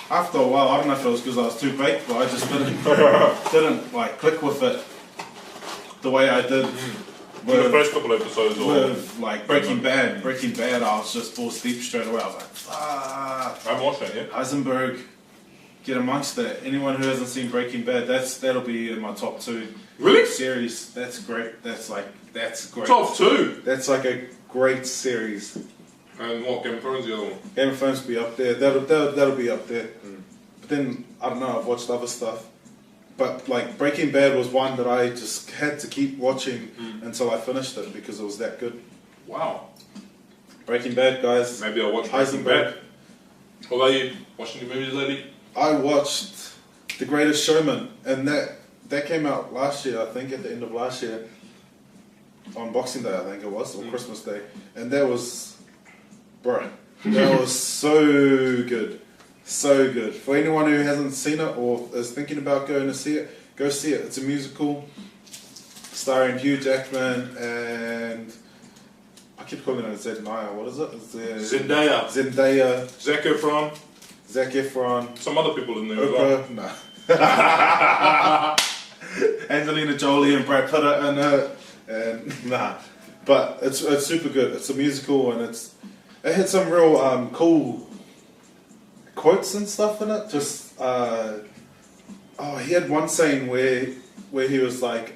After a while, I don't know if it was because I was too baked, but I just didn't like click with it the way I did. The first couple episodes, with like Breaking Bad, I was just balls deep straight away. I was like, fuck. I've watched that, yeah. Heisenberg. Get amongst that. Anyone who hasn't seen Breaking Bad, that'll be in my top 2. Really? Series. That's great. That's great. Top 2. That's like a great series. And what, Game of Thrones the other one? Game of Thrones will be up there. That'll be up there. But then I don't know. I've watched other stuff, but like Breaking Bad was one that I just had to keep watching until I finished it because it was that good. Wow. Breaking Bad, guys. Maybe I'll watch Breaking Bad. What about you? Watching the movies lately? I watched The Greatest Showman, and that came out last year, I think, at the end of last year, on Boxing Day, I think it was, or Christmas Day, and that was, bro, that was so good, so good. For anyone who hasn't seen it or is thinking about going to see it, go see it. It's a musical, starring Hugh Jackman and I keep calling her Zendaya. What is it? Zendaya. Zac Efron. Some other people in there as well. No. Angelina Jolie and Brad Pitt in it. And nah. But it's super good. It's a musical and it had some real cool quotes and stuff in it. Just he had one scene where he was like,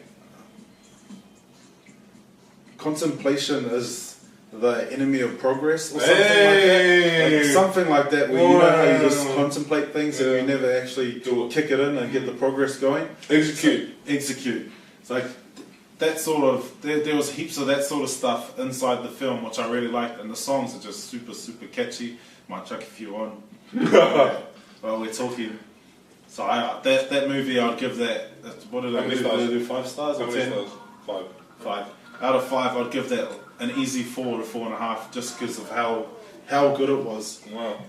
contemplation is the enemy of progress or something like that. Like something like that, where you know how you just contemplate things and you never actually kick it in and get the progress going. Execute. It's like that sort of, there was heaps of that sort of stuff inside the film, which I really liked, and the songs are just super, super catchy. Might chuck a few on while we're talking. So that movie, I'd give that, what did I do, 5 stars or 10? 5. Out of 5, I'd give that an easy 4 to 4.5, just because of how good it was. Wow.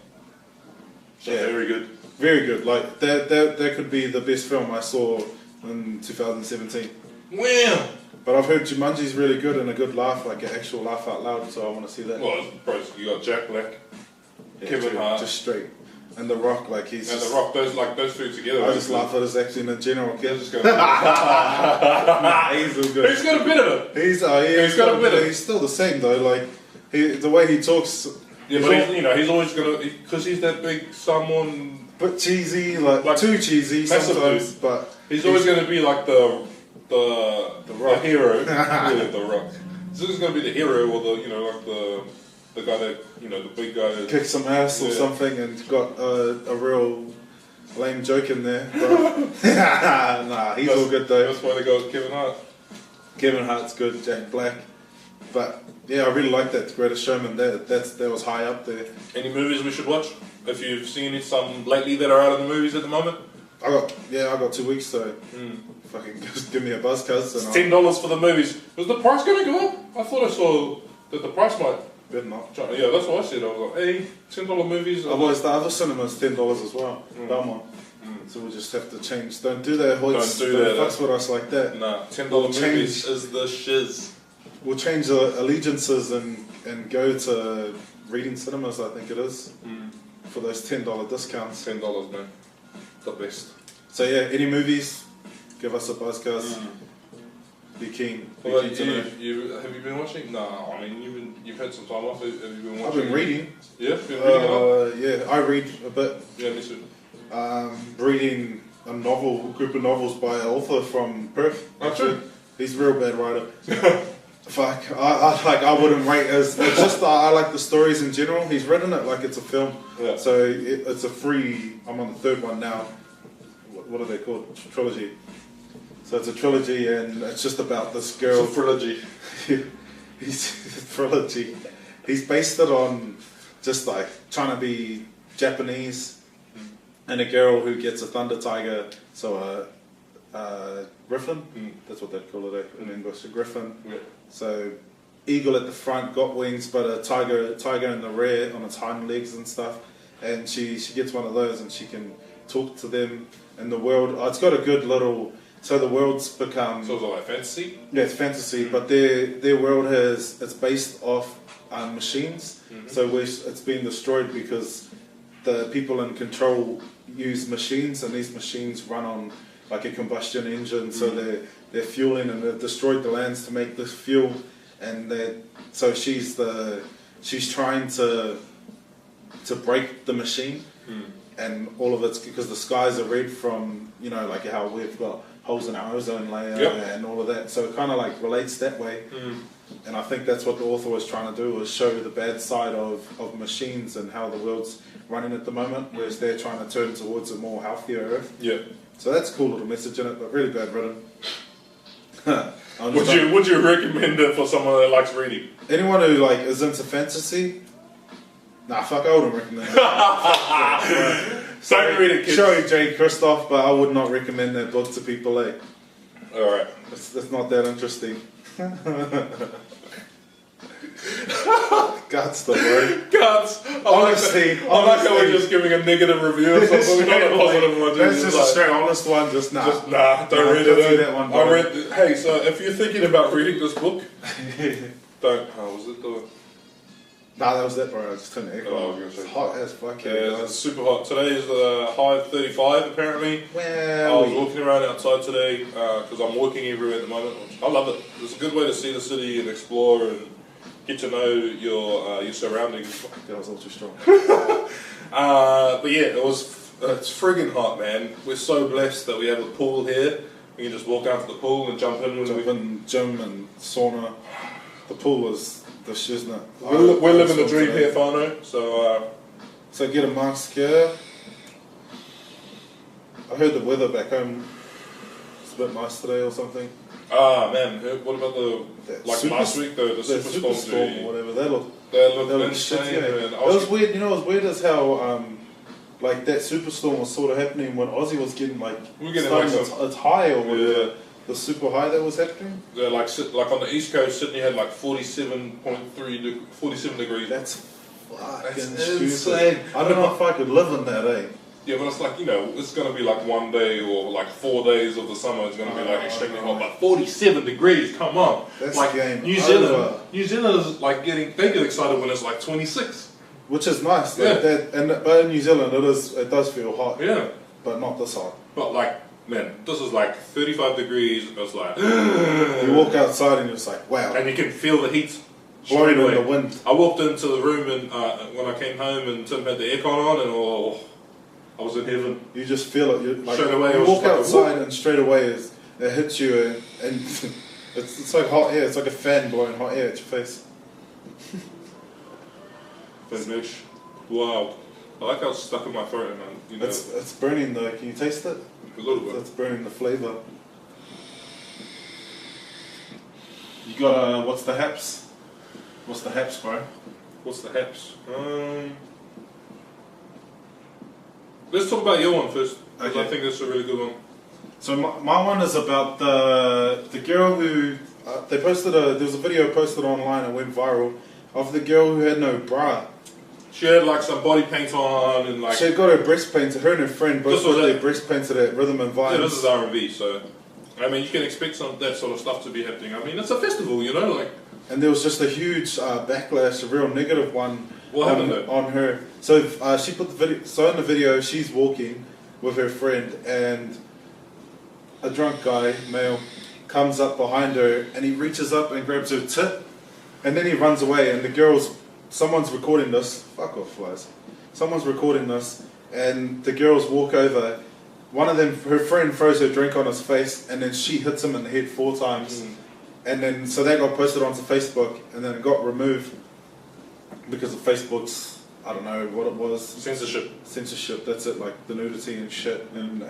So very good. Very good. Like that could be the best film I saw in 2017. Wow. But I've heard Jumanji's really good and a good laugh, like an actual laugh out loud. So I want to see that. Well, you got Jack Black, Kevin Hart, just straight, and The Rock. Like he's and The Rock. Those two together. I just laugh at his acting in general. He's all good. He's got a bit of it. He's got a bit of it. He's still the same though. Like the way he talks. Yeah, but he's always gonna, because he's that big someone. But cheesy, like too cheesy sometimes. But he's always going to be like the hero. Yeah, The Rock. He's always going to be the hero, or the guy that the big guy that kicks some ass or something, and got a real lame joke in there. But nah, he's all good though. That's why they go with Kevin Hart. Kevin Hart's good. Jack Black. But yeah, I really like that Greatest Showman. That was high up there. Any movies we should watch? If you've seen some lately that are out of the movies at the moment? I got 2 weeks, so fucking just give me a buzz, cuz. It's $10 for the movies. Was the price going to go up? I thought I saw that the price might. Better not. Yeah, that's what I said. I was like, hey, $10 movies. Otherwise, the other cinema's $10 as well. Belmont. So we'll just have to change. Don't do that, Hoyts. Don't do that. Fucks with us like that. Nah, $10 movies is the shiz. We'll change allegiances and go to reading cinemas, I think it is. For those $10 discounts. $10, man. The best. So yeah, any movies, give us a buzz, guys. Be keen. Well, have you been watching? No, I mean you've had some time off. Have you been watching? I've been reading. Yeah, been reading a lot? Yeah, I read a bit. Yeah, me too. Reading a group of novels by an author from Perth. Actually, he's a real bad writer. Fuck, I wouldn't rate as. It's just I like the stories in general. He's written it like it's a film. Yeah. So it's a free. I'm on the 3rd one now. What are they called? Trilogy. So it's a trilogy, and it's just about this girl. It's a trilogy. He's a trilogy. He's based it on just like trying to be Japanese, and a girl who gets a thunder tiger. So griffin. That's what they'd call it in English. A griffin. Yeah. So eagle at the front, got wings, but a tiger in the rear on its hind legs and stuff. And she gets one of those, and she can talk to them in the world. It's got a good little. So the world's become. So it's like fantasy. Yeah, it's fantasy, but their world it's based off machines. So it's been destroyed because the people in control use machines, and these machines run on like a combustion engine. So they're fueling, and they've destroyed the lands to make this fuel. And so she's trying to break the machine, and all of it's because the skies are red from like how we've got holes in our ozone layer and all of that. So it kind of like relates that way. And I think that's what the author was trying to do, was show the bad side of machines and how the world's running at the moment, whereas they're trying to turn towards a more healthier earth. Yeah. So that's a cool little message in it, but really bad written. Would you recommend it for someone that likes reading? Anyone who like is into fantasy? Nah, fuck, I wouldn't recommend it. Don't read it, kids. Sorry, Jay Christoph, but I would not recommend that book to people. Like, alright. It's not that interesting. Guts, the word. Guts. Honestly, I like how we're just giving a negative review or something. Not a positive one. That's just a straight honest one. Just nah. Don't read it. That one, I read. Hey, so if you're thinking about reading this book, don't. How was it? Nah, that was it, bro. I just turned the aircon on. It's hot as fuck. Yeah, it's super hot. Today is the high of 35 apparently. Well, I was walking around outside today because I'm working everywhere at the moment. I love it. It's a good way to see the city and explore and get to know your surroundings. That was all too strong. But yeah, it's friggin' hot, man. We're so blessed that we have a pool here. We can just walk down to the pool and jump in. Gym and sauna. The pool is the shiznit. We're living the dream here, whānau. So get a mask here. I heard the weather back home it's a bit nice today or something. Ah man, what about last week the superstorm or whatever? They look insane. Shit, yeah. Man. It was weird. You know, it was weird as how like that superstorm was sort of happening when Aussie was getting its high or whatever. The super high that was happening? Yeah, like on the east coast, Sydney had like 47 degrees. That's fucking stupid. I don't know if I could live in that, eh? Yeah, but it's like, it's going to be like one day or like 4 days of the summer is going to be like extremely hot. But 47 degrees, come on. That's like the game. New Zealand is like they get excited when it's like 26. Which is nice. Yeah. But in New Zealand, it does feel hot. Yeah. But not this hot. But like, man, this is like 35 degrees. It's like you walk outside and you're just like, wow. And you can feel the heat blowing in the wind. I walked into the room and when I came home and Tim had the aircon on and I was in heaven. You just feel it. You're like, straight away, you walk outside and straight away it hits you and it's like hot air. It's like a fan blowing hot air at your face. Thanks, Mitch. Wow. I like how it's stuck in my throat, man. It's burning the. Can you taste it? A little bit. It's burning the flavour. You got what's the haps? What's the haps, bro? What's the haps? Let's talk about your one first. Okay. I think that's a really good one. So my one is about the girl who there was a video posted online and went viral of the girl who had no bra. She had like some body paint on and like... She had got her breast painted. Her and her friend both got their breast painted at Rhythm and Vibes. Yeah, this is R&B, so... I mean, you can expect that sort of stuff to be happening. I mean, it's a festival, like... And there was just a huge backlash, a real negative one on her. So she put the video... So in the video, she's walking with her friend and a drunk guy, male, comes up behind her and he reaches up and grabs her tit and then he runs away and the girl's... Someone's recording this. Fuck off, flies. Someone's recording this, and the girls walk over. One of them, her friend, throws her drink on his face, and then she hits him in the head 4 times. And then, so that got posted onto Facebook, and then it got removed because of Facebook's, I don't know what it was. Censorship. That's it, like the nudity and shit, and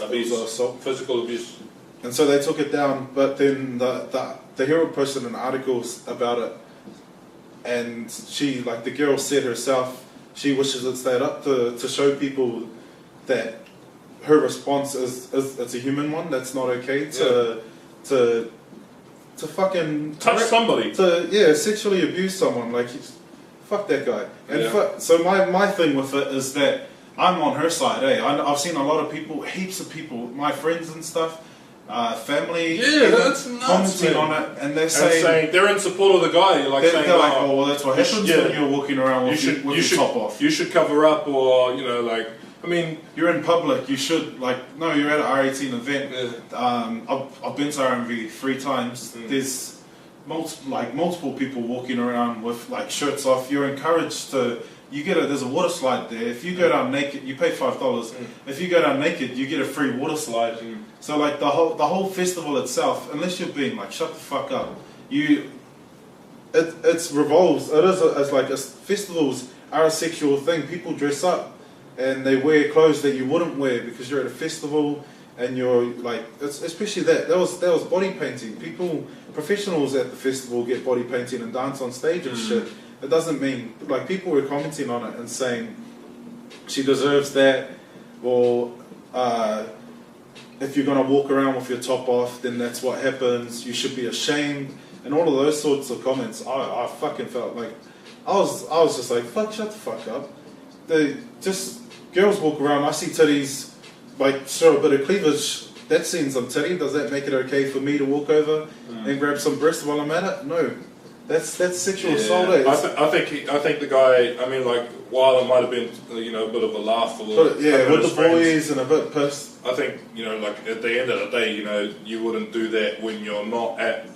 abuse, assault, physical abuse. And so they took it down. But then the Herald posted an articles about it. And she, like the girl said herself, she wishes it stayed up to show people that her response is it's a human one. That's not okay to fucking touch somebody. To sexually abuse someone. Like fuck that guy. And so my thing with it is that I'm on her side. I've seen a lot of people, heaps of people, my friends and stuff. Family, that's nuts, commenting on it, and they're saying they're in support of the guy. They're like, oh well, that's what happens when you're walking around with your top off. You should cover up, or I mean, you're in public. You should no, you're at an R18 event. Yeah. I've been to RMV 3 times. There's multiple people walking around with shirts off. You're encouraged to. There's a water slide there. If you go down naked, you pay $5. If you go down naked, you get a free water slide. So the whole festival itself, unless you're being shut the fuck up, it revolves. Festivals are a sexual thing. People dress up and they wear clothes that you wouldn't wear because you're at a festival and you're especially that was body painting. Professionals at the festival get body painting and dance on stage and shit. It doesn't mean, people were commenting on it and saying she deserves that, or if you're going to walk around with your top off, then that's what happens, you should be ashamed, and all of those sorts of comments. I fucking felt I was just like, fuck, shut the fuck up. Girls walk around, I see titties, like, show a bit of cleavage, that's seeing some titty, does that make it okay for me to walk over and grab some breast while I'm at it? No. That's sexual assault. I think the guy, I mean, like, while it might have been, you know, a bit of a laugh for with the boys and a bit pissed. I think, you know, like, at the end of the day, you know, you wouldn't do that when you're not at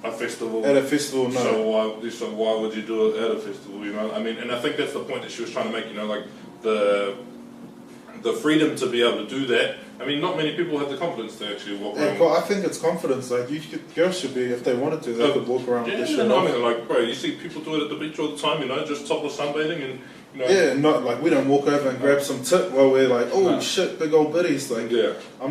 a festival. At a festival, no. So why would you do it at a festival, you know? I mean, and I think that's the point that she was trying to make, you know, like, the freedom to be able to do that. I mean, not many people have the confidence to actually walk around. Well, I think it's confidence. Like, girls should be, if they wanted to, they could walk around with their shirt off. I mean, like, bro, you see people do it at the beach all the time, you know, just topless sunbathing and, you know. Yeah, not like we don't walk over and grab some tit while we're like, oh shit, big old biddies. Like, yeah. I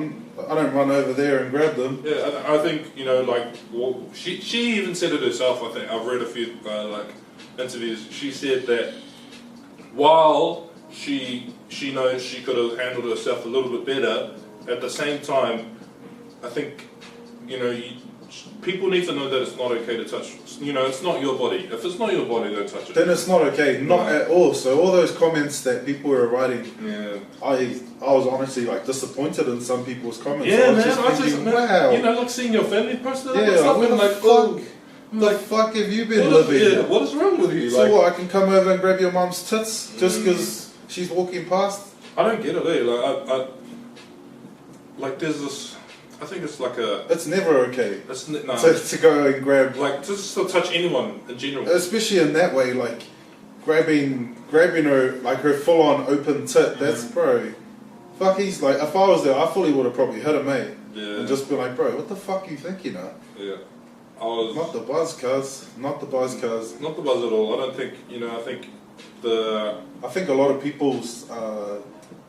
don't run over there and grab them. Yeah, I think, you know, like, well, she even said it herself. I think I've read a few like interviews. She said that while she knows she could have handled herself a little bit better, at the same time, I think, you know, people need to know that it's not okay to touch. You know, it's not your body. If it's not your body, don't touch it. Then it's not okay, not at all. So all those comments that people were writing, I was honestly like disappointed in some people's comments. Yeah, I was man. just thinking, wow. You know, like seeing your family post it. Yeah, where the fuck have you been living? Yeah, what is wrong with you? So like, what? I can come over and grab your mum's tits just because she's walking past? I don't get it. Like like there's this. I think it's like a. It's never okay. It's no. To go and grab. Like just to touch anyone in general. Especially in that way, like grabbing her like her full on open tit. That's bro. Fuck, he's like, if I was there, I fully would have probably hit him, and just been like, bro, what the fuck are you thinking of? Yeah. I was. Not the buzz, cuz. Not the buzz, cuz. Not the buzz at all. I don't think. You know. I think a lot of people's.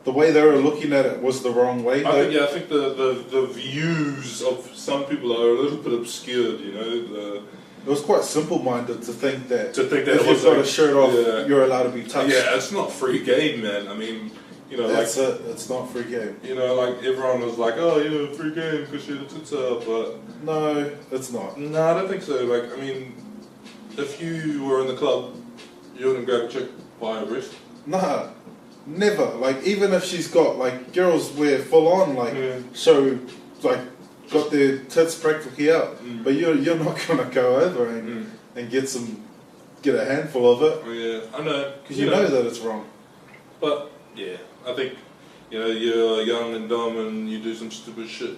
The way they were looking at it was the wrong way. I think the views of some people are a little bit obscured, you know. It was quite simple-minded to think that if you've got a shirt off, you're allowed to be touched. Yeah, it's not free game, man. I mean, you know, that's it. It's not free game. You know, like everyone was like, oh, yeah, free game because you're the tits up, but no, it's not. No, I don't think so. Like, I mean, if you were in the club, you wouldn't grab a chick by her breast. Nah. Never. Like, even if she's got, like, girls wear full on, like, so, like, got their tits practically out, but you're not gonna go over and get a handful of it. Oh, yeah, I know. Because you know that it's wrong. But yeah, I think, you know, you're young and dumb and you do some stupid shit.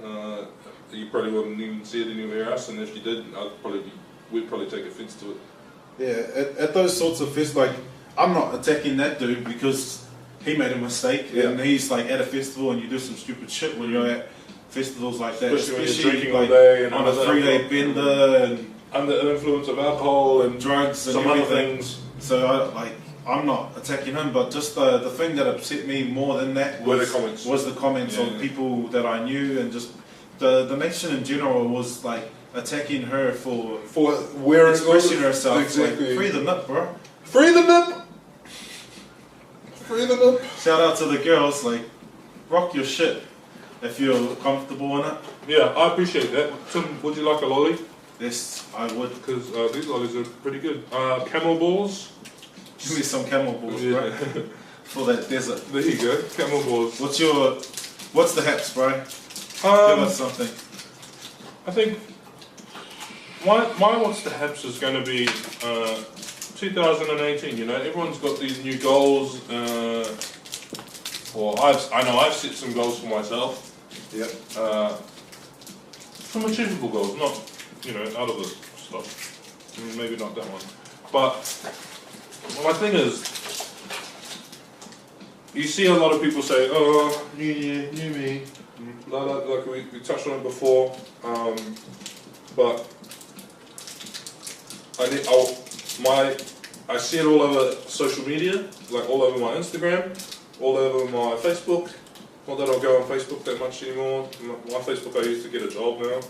You probably wouldn't even see it anywhere else, and if you did, we'd probably take offence to it. Yeah, at those sorts of fests, like, I'm not attacking that dude because he made a mistake and he's like at a festival and you do some stupid shit when you're at festivals like that, especially when you're drinking like, all day and on a 3-day bender and under the influence of alcohol and drugs and some everything. Other things. So I'm not attacking him, but just the thing that upset me more than that was the comments on people that I knew, and just the nation in general was like attacking her for wearing expressing herself. Exactly. Like, free the nip, bro. Free the nip. Free the nip. Shout out to the girls, like, rock your shit if you're comfortable in it. Yeah, I appreciate that. Tim, would you like a lolly? Yes, I would. Because these lollies are pretty good. Camel balls. Give me some camel balls, bro. For that desert. There you go, camel balls. What's the haps, bro? Give us something. I think my what's the haps is going to be 2018. You know, everyone's got these new goals. I know I've set some goals for myself. Yep. Some achievable goals, not, you know, out of the stuff. I mean, maybe not that one. But my thing is, you see a lot of people say, "Oh, new year, new me." Like we touched on it before, but I see it all over social media, like all over my Instagram, all over my Facebook. Not that I go on Facebook that much anymore. My Facebook, I used to get a job now.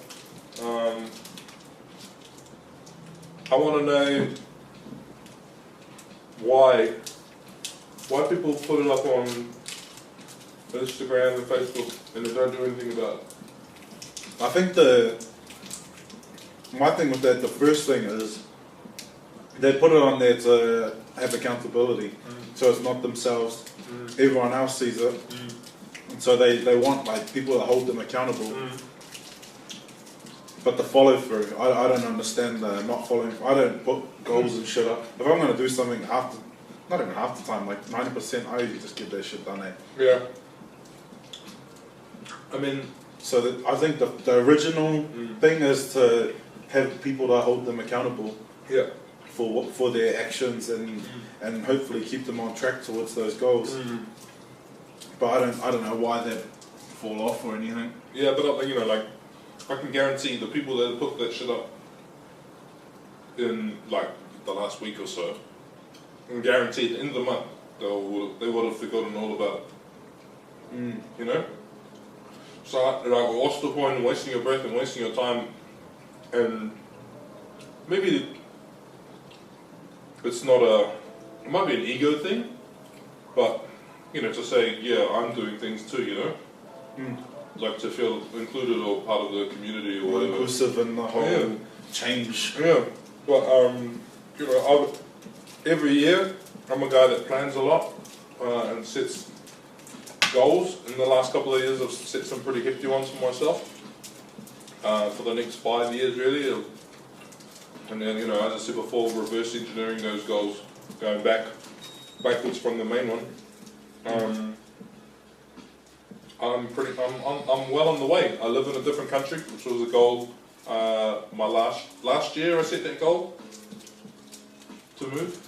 I want to know why people put it up on Instagram and Facebook and they don't do anything about it. I think my thing with that, the first thing is, they put it on there to have accountability, so it's not themselves. Everyone else sees it, and so they want like people to hold them accountable. But the follow through, I don't understand the not following. I don't put goals and shit up. If I'm gonna do something not even half the time, like 90%, I usually just get that shit done. Yeah. I mean, so I think the original thing is to have people that hold them accountable. Yeah. For their actions and hopefully keep them on track towards those goals. But I don't know why they fall off or anything. Yeah, but you know, like I can guarantee the people that put that shit up in like the last week or so, I can guarantee at the end of the month they would have forgotten all about it. You know. So like, what's the point in wasting your breath and wasting your time? And maybe it's not it might be an ego thing, but you know, to say, yeah, I'm doing things too, you know, like to feel included or part of the community or whatever. Inclusive in the whole change. Yeah, but you know, every year I'm a guy that plans a lot and sets goals. In the last couple of years, I've set some pretty hefty ones for myself for the next 5 years, really. And then, you know, as I said before, reverse engineering those goals, going backwards from the main one. I'm well on the way. I live in a different country, which was a goal. My last year, I set that goal to move.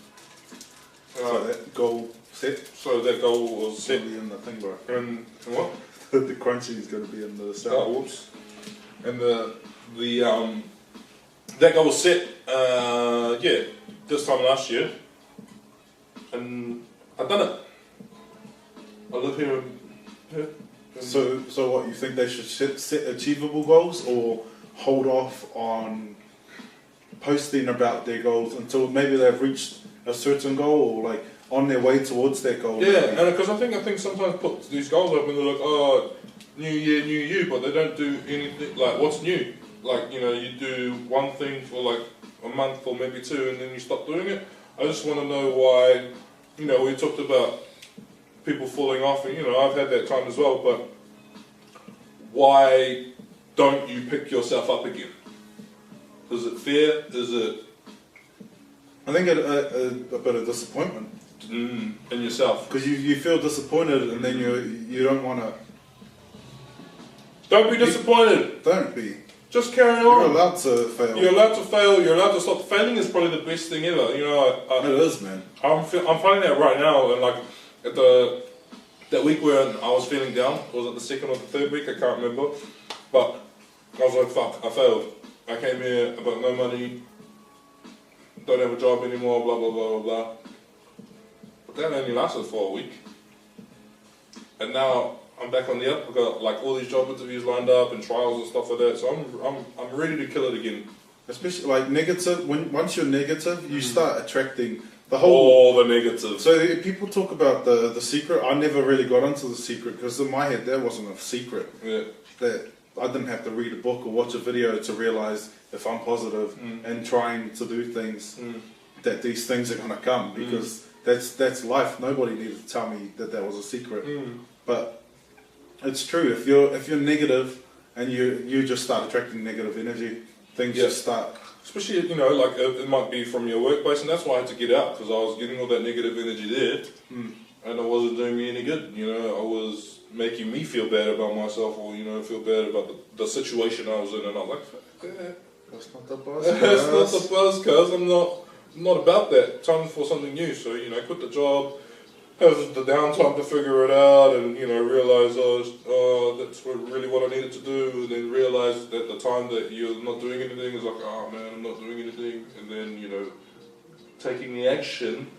So that goal set. So that goal was set. In the thing, bro. And what? The crunchy is going to be in the sound. Oh, whoops. And the that goal was set, this time last year, and I've done it. I live here. So what, you think they should set achievable goals or hold off on posting about their goals until maybe they've reached a certain goal or like on their way towards that goal? Yeah, and because I think sometimes put these goals up and they're like, oh, new year, new you, but they don't do anything. Like, what's new? Like, you know, you do one thing for like a month or maybe two and then you stop doing it. I just want to know why, you know, we talked about people falling off and, you know, I've had that time as well, but why don't you pick yourself up again? Is it fear? Is it... I think a bit of disappointment. In yourself. Because you feel disappointed and then you don't want to... Don't be disappointed. Don't be. Just carry on. You're allowed to fail. You're allowed to fail. You're allowed to stop. Failing is probably the best thing ever. You know, it is, man. I'm finding that right now, and like at that week where I was feeling down, was it the second or the third week? I can't remember. But I was like, fuck, I failed. I came here, I got no money, don't have a job anymore, blah blah blah blah blah. But that only lasted for a week, and now I'm back on the up. I've got like all these job interviews lined up and trials and stuff like that. So I'm ready to kill it again. Especially like negative. Once you're negative, you start attracting the whole. All the negative. So people talk about the secret. I never really got into the secret because in my head that wasn't a secret. Yeah. That I didn't have to read a book or watch a video to realize if I'm positive and trying to do things that these things are gonna come because that's life. Nobody needed to tell me that was a secret. But it's true. If you're negative and you just start attracting negative energy, things just start. Especially, you know, like it might be from your workplace, and that's why I had to get out because I was getting all that negative energy there, and it wasn't doing me any good. You know, I was making me feel bad about myself, or you know, feel bad about the situation I was in, and I'm like, that's not the buzz. That's not the buzz, cuz I'm not about that. Time for something new. So you know, quit the job. Have the downtime to figure it out and, you know, realise, that's really what I needed to do, and then realise that the time that you're not doing anything is like, oh man, I'm not doing anything, and then, you know, taking the action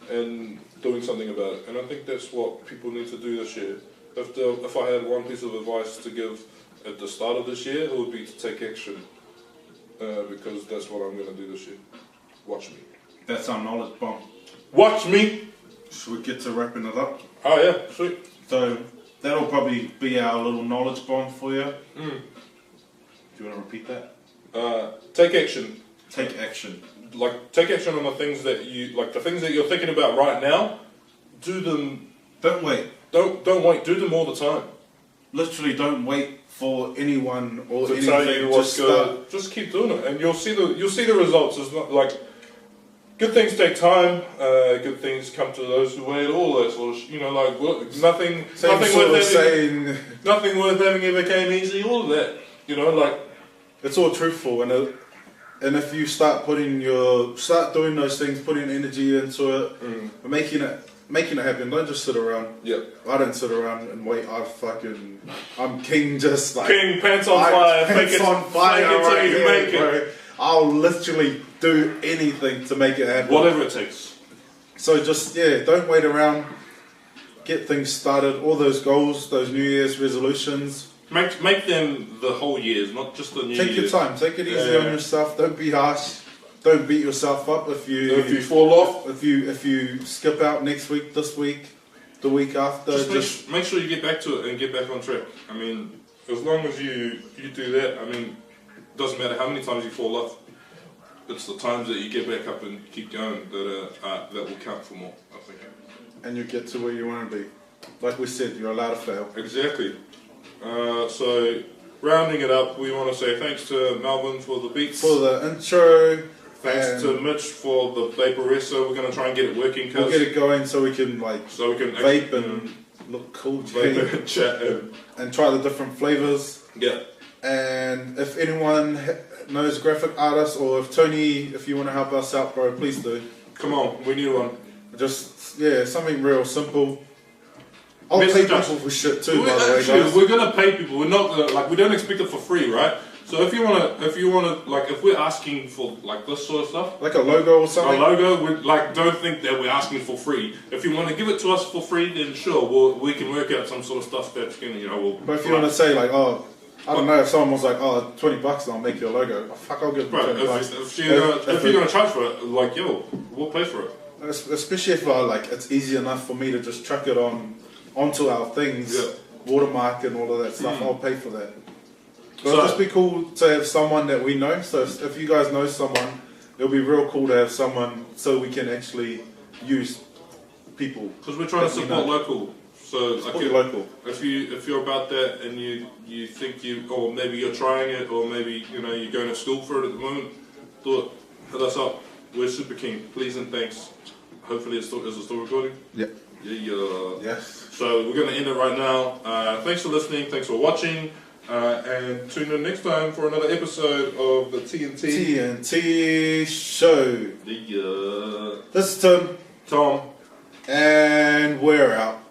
and doing something about it. And I think that's what people need to do this year. If I had one piece of advice to give at the start of this year, it would be to take action, because that's what I'm going to do this year. Watch me. That's our knowledge bomb. Watch me! Should we get to wrapping it up? Oh yeah, sweet. So that'll probably be our little knowledge bomb for you. Do you want to repeat that? Take action. take action. Like, take action on the things that the things that you're thinking about right now. Do them. Don't wait. Don't wait. Do them all the time. Literally, don't wait for anyone or To anything. tell you what's good. Just keep doing it, and you'll see the results. It's not like good things take time. Good things come to those who wait. All that sort of, nothing worth having ever came easy. All of that, it's all truthful, and if you start doing those things, putting energy into it, making it happen. Don't just sit around. Yeah. I don't sit around and wait. I'm king, just like king, pants on fire, pants on fire, right here, make it. Bro. I'll literally do anything to make it happen. Whatever it takes. So just don't wait around. Get things started. All those goals, those New Year's resolutions. Make them the whole years, not just the New Year's. Take your time. Take it easy on yourself. Don't be harsh. Don't beat yourself up if you fall off. If you skip out next week, this week, the week after. Just make sure you get back to it and get back on track. I mean, as long as you do that, I mean, it doesn't matter how many times you fall off. It's the times that you get back up and keep going that will count for more, I think. And you get to where you want to be. Like we said, you're allowed to fail. Exactly. So, rounding it up, we want to say thanks to Melvin for the beats. For the intro. Thanks to Mitch for the vaporessa. We're going to try and get it working. We'll get it going so we can vape and look cool, vape and chat and try the different flavors. Yeah. And if anyone knows graphic artists, or if you want to help us out, bro, please do. Come on, we need one. Just something real simple. I'll pay people for shit too, by the way, guys. We're gonna pay people. We're not gonna, we don't expect it for free, right? So if we're asking for this sort of stuff, like a logo or something, don't think that we're asking for free. If you want to give it to us for free, then sure, we can work out some sort of stuff that's gonna, But if you want to say I don't know, if someone was like, $20 and I'll make you a logo, fuck, I'll give them $20. If you're gonna charge for it, we'll pay for it. Especially if it's easy enough for me to just chuck it onto our things, watermark and all of that stuff. I'll pay for that. But it'll just be cool to have someone that we know. So if you guys know someone, it'll be real cool to have someone so we can actually use people. Because we're trying to support local. So local. If you're about that and you think or maybe you're trying it, or maybe you're going to school for it at the moment, do it. Hit us up. We're super keen. Please and thanks. Hopefully is it still recording? Yeah. Yeah. Yes. So we're going to end it right now. Thanks for listening. Thanks for watching. And tune in next time for another episode of the TNT Show. Yeah. This is Tim. Tom. And we're out.